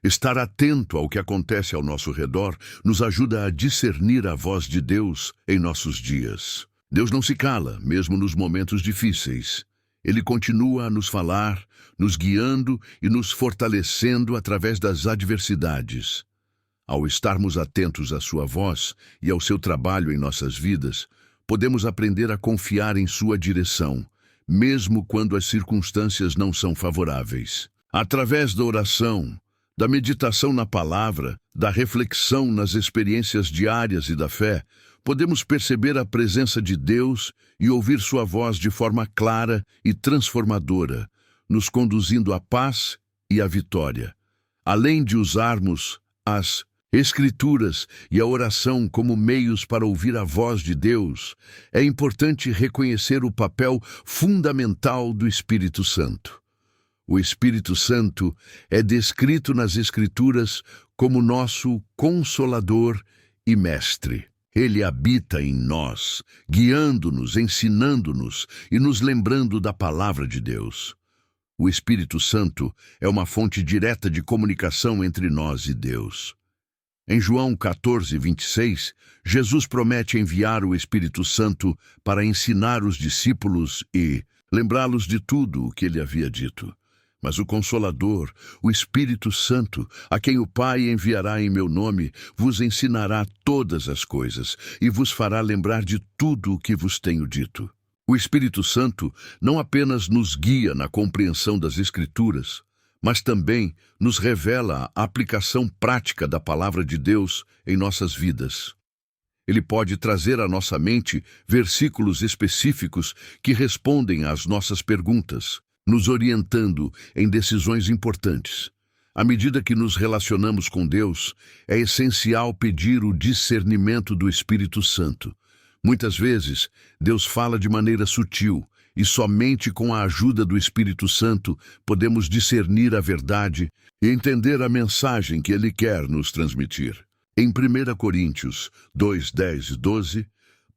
Estar atento ao que acontece ao nosso redor nos ajuda a discernir a voz de Deus em nossos dias. Deus não se cala, mesmo nos momentos difíceis. Ele continua a nos falar, nos guiando e nos fortalecendo através das adversidades. Ao estarmos atentos à sua voz e ao seu trabalho em nossas vidas, podemos aprender a confiar em sua direção, mesmo quando as circunstâncias não são favoráveis. Através da oração, da meditação na palavra, da reflexão nas experiências diárias e da fé, podemos perceber a presença de Deus e ouvir sua voz de forma clara e transformadora, nos conduzindo à paz e à vitória. Além de usarmos as Escrituras e a oração como meios para ouvir a voz de Deus, é importante reconhecer o papel fundamental do Espírito Santo. O Espírito Santo é descrito nas Escrituras como nosso Consolador e Mestre. Ele habita em nós, guiando-nos, ensinando-nos e nos lembrando da palavra de Deus. O Espírito Santo é uma fonte direta de comunicação entre nós e Deus. Em João 14, 26, Jesus promete enviar o Espírito Santo para ensinar os discípulos e lembrá-los de tudo o que ele havia dito. Mas o Consolador, o Espírito Santo, a quem o Pai enviará em meu nome, vos ensinará todas as coisas e vos fará lembrar de tudo o que vos tenho dito. O Espírito Santo não apenas nos guia na compreensão das Escrituras, mas também nos revela a aplicação prática da Palavra de Deus em nossas vidas. Ele pode trazer à nossa mente versículos específicos que respondem às nossas perguntas, nos orientando em decisões importantes. À medida que nos relacionamos com Deus, é essencial pedir o discernimento do Espírito Santo. Muitas vezes, Deus fala de maneira sutil, e somente com a ajuda do Espírito Santo podemos discernir a verdade e entender a mensagem que Ele quer nos transmitir. Em 1 Coríntios 2, 10 e 12,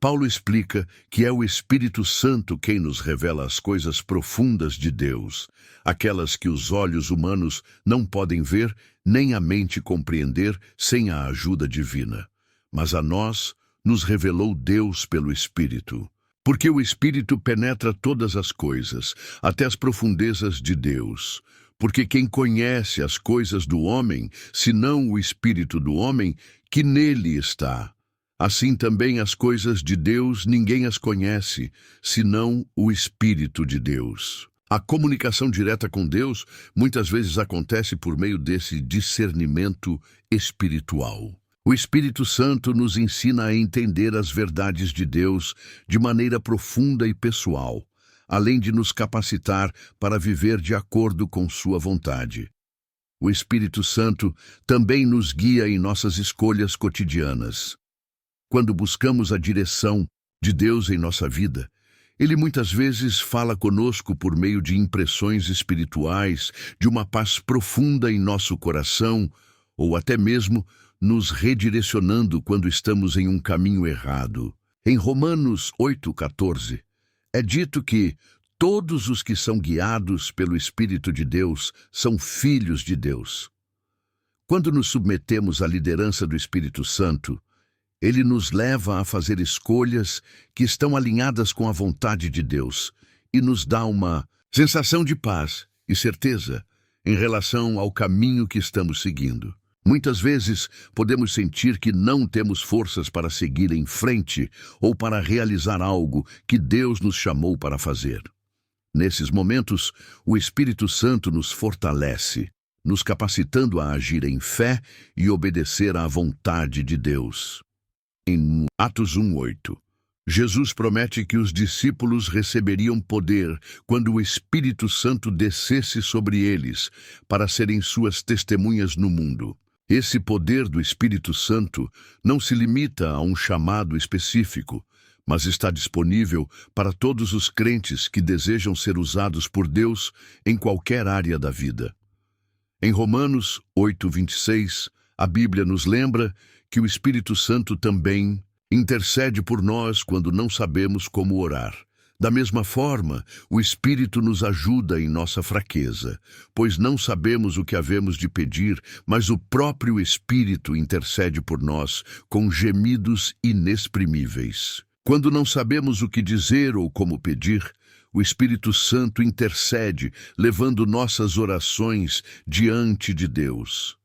Paulo explica que é o Espírito Santo quem nos revela as coisas profundas de Deus, aquelas que os olhos humanos não podem ver nem a mente compreender sem a ajuda divina. Mas a nós nos revelou Deus pelo Espírito. Porque o Espírito penetra todas as coisas, até as profundezas de Deus. Porque quem conhece as coisas do homem, senão o Espírito do homem, que nele está? Assim também as coisas de Deus ninguém as conhece, senão o Espírito de Deus. A comunicação direta com Deus muitas vezes acontece por meio desse discernimento espiritual. O Espírito Santo nos ensina a entender as verdades de Deus de maneira profunda e pessoal, além de nos capacitar para viver de acordo com sua vontade. O Espírito Santo também nos guia em nossas escolhas cotidianas. Quando buscamos a direção de Deus em nossa vida, Ele muitas vezes fala conosco por meio de impressões espirituais, de uma paz profunda em nosso coração, ou até mesmo nos redirecionando quando estamos em um caminho errado. Em Romanos 8,14, é dito que todos os que são guiados pelo Espírito de Deus são filhos de Deus. Quando nos submetemos à liderança do Espírito Santo, Ele nos leva a fazer escolhas que estão alinhadas com a vontade de Deus e nos dá uma sensação de paz e certeza em relação ao caminho que estamos seguindo. Muitas vezes podemos sentir que não temos forças para seguir em frente ou para realizar algo que Deus nos chamou para fazer. Nesses momentos, o Espírito Santo nos fortalece, nos capacitando a agir em fé e obedecer à vontade de Deus. Em Atos 1:8, Jesus promete que os discípulos receberiam poder quando o Espírito Santo descesse sobre eles para serem suas testemunhas no mundo. Esse poder do Espírito Santo não se limita a um chamado específico, mas está disponível para todos os crentes que desejam ser usados por Deus em qualquer área da vida. Em Romanos 8:26, a Bíblia nos lembra que o Espírito Santo também intercede por nós quando não sabemos como orar. Da mesma forma, o Espírito nos ajuda em nossa fraqueza, pois não sabemos o que havemos de pedir, mas o próprio Espírito intercede por nós com gemidos inexprimíveis. Quando não sabemos o que dizer ou como pedir, o Espírito Santo intercede, levando nossas orações diante de Deus.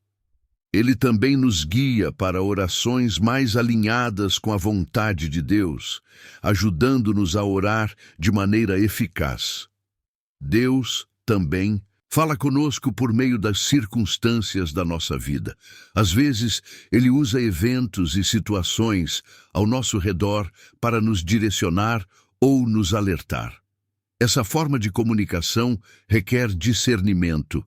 Ele também nos guia para orações mais alinhadas com a vontade de Deus, ajudando-nos a orar de maneira eficaz. Deus também fala conosco por meio das circunstâncias da nossa vida. Às vezes, Ele usa eventos e situações ao nosso redor para nos direcionar ou nos alertar. Essa forma de comunicação requer discernimento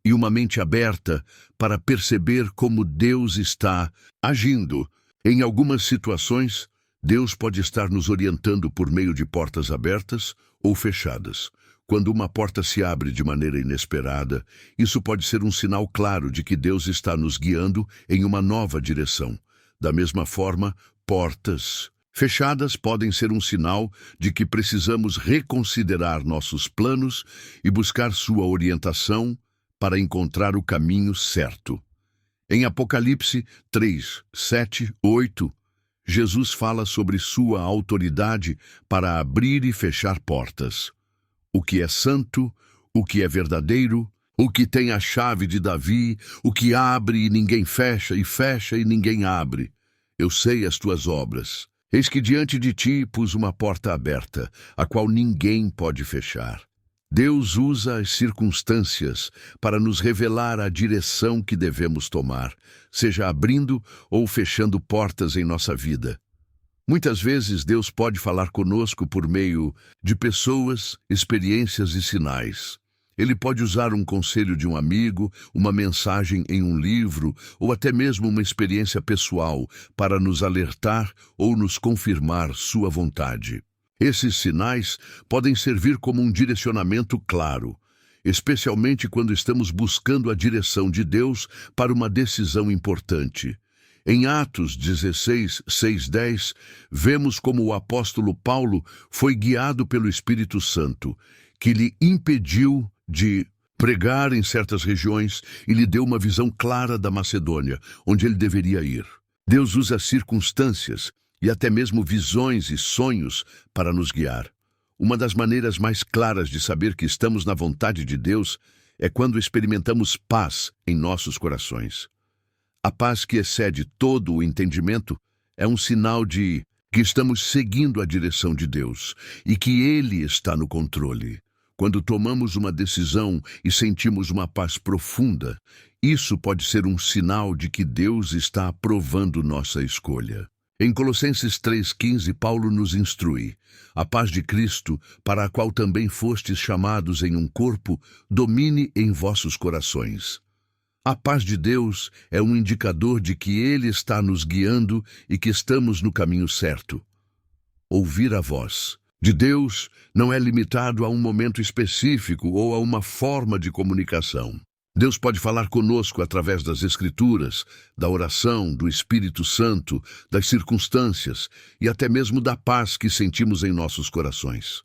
e uma mente aberta para perceber como Deus está agindo. Em algumas situações, Deus pode estar nos orientando por meio de portas abertas ou fechadas. Quando uma porta se abre de maneira inesperada, isso pode ser um sinal claro de que Deus está nos guiando em uma nova direção. Da mesma forma, portas fechadas podem ser um sinal de que precisamos reconsiderar nossos planos e buscar sua orientação para encontrar o caminho certo. Em Apocalipse 3, 7, 8, Jesus fala sobre sua autoridade para abrir e fechar portas. O que é santo, o que é verdadeiro, o que tem a chave de Davi, o que abre e ninguém fecha, e fecha e ninguém abre. Eu sei as tuas obras. Eis que diante de ti pus uma porta aberta, a qual ninguém pode fechar. Deus usa as circunstâncias para nos revelar a direção que devemos tomar, seja abrindo ou fechando portas em nossa vida. Muitas vezes Deus pode falar conosco por meio de pessoas, experiências e sinais. Ele pode usar um conselho de um amigo, uma mensagem em um livro ou até mesmo uma experiência pessoal para nos alertar ou nos confirmar sua vontade. Esses sinais podem servir como um direcionamento claro, especialmente quando estamos buscando a direção de Deus para uma decisão importante. Em Atos 16, 6, 10, vemos como o apóstolo Paulo foi guiado pelo Espírito Santo, que lhe impediu de pregar em certas regiões e lhe deu uma visão clara da Macedônia, onde ele deveria ir. Deus usa circunstâncias e até mesmo visões e sonhos para nos guiar. Uma das maneiras mais claras de saber que estamos na vontade de Deus é quando experimentamos paz em nossos corações. A paz que excede todo o entendimento é um sinal de que estamos seguindo a direção de Deus e que Ele está no controle. Quando tomamos uma decisão e sentimos uma paz profunda, isso pode ser um sinal de que Deus está aprovando nossa escolha. Em Colossenses 3,15, Paulo nos instrui: a paz de Cristo, para a qual também fostes chamados em um corpo, domine em vossos corações. A paz de Deus é um indicador de que Ele está nos guiando e que estamos no caminho certo. Ouvir a voz de Deus não é limitado a um momento específico ou a uma forma de comunicação. Deus pode falar conosco através das Escrituras, da oração, do Espírito Santo, das circunstâncias e até mesmo da paz que sentimos em nossos corações.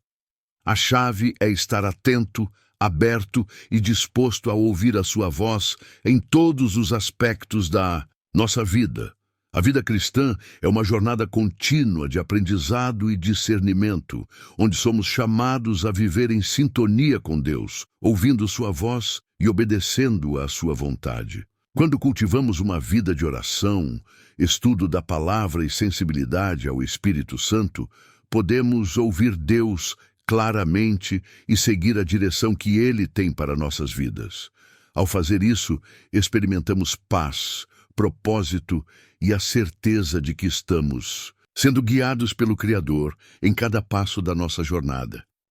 A chave é estar atento, aberto e disposto a ouvir a sua voz em todos os aspectos da nossa vida. A vida cristã é uma jornada contínua de aprendizado e discernimento, onde somos chamados a viver em sintonia com Deus, ouvindo sua voz e obedecendo à sua vontade. Quando cultivamos uma vida de oração, estudo da palavra e sensibilidade ao Espírito Santo, podemos ouvir Deus claramente e seguir a direção que Ele tem para nossas vidas. Ao fazer isso, experimentamos paz, propósito e a certeza de que estamos sendo guiados pelo Criador em cada passo da nossa jornada.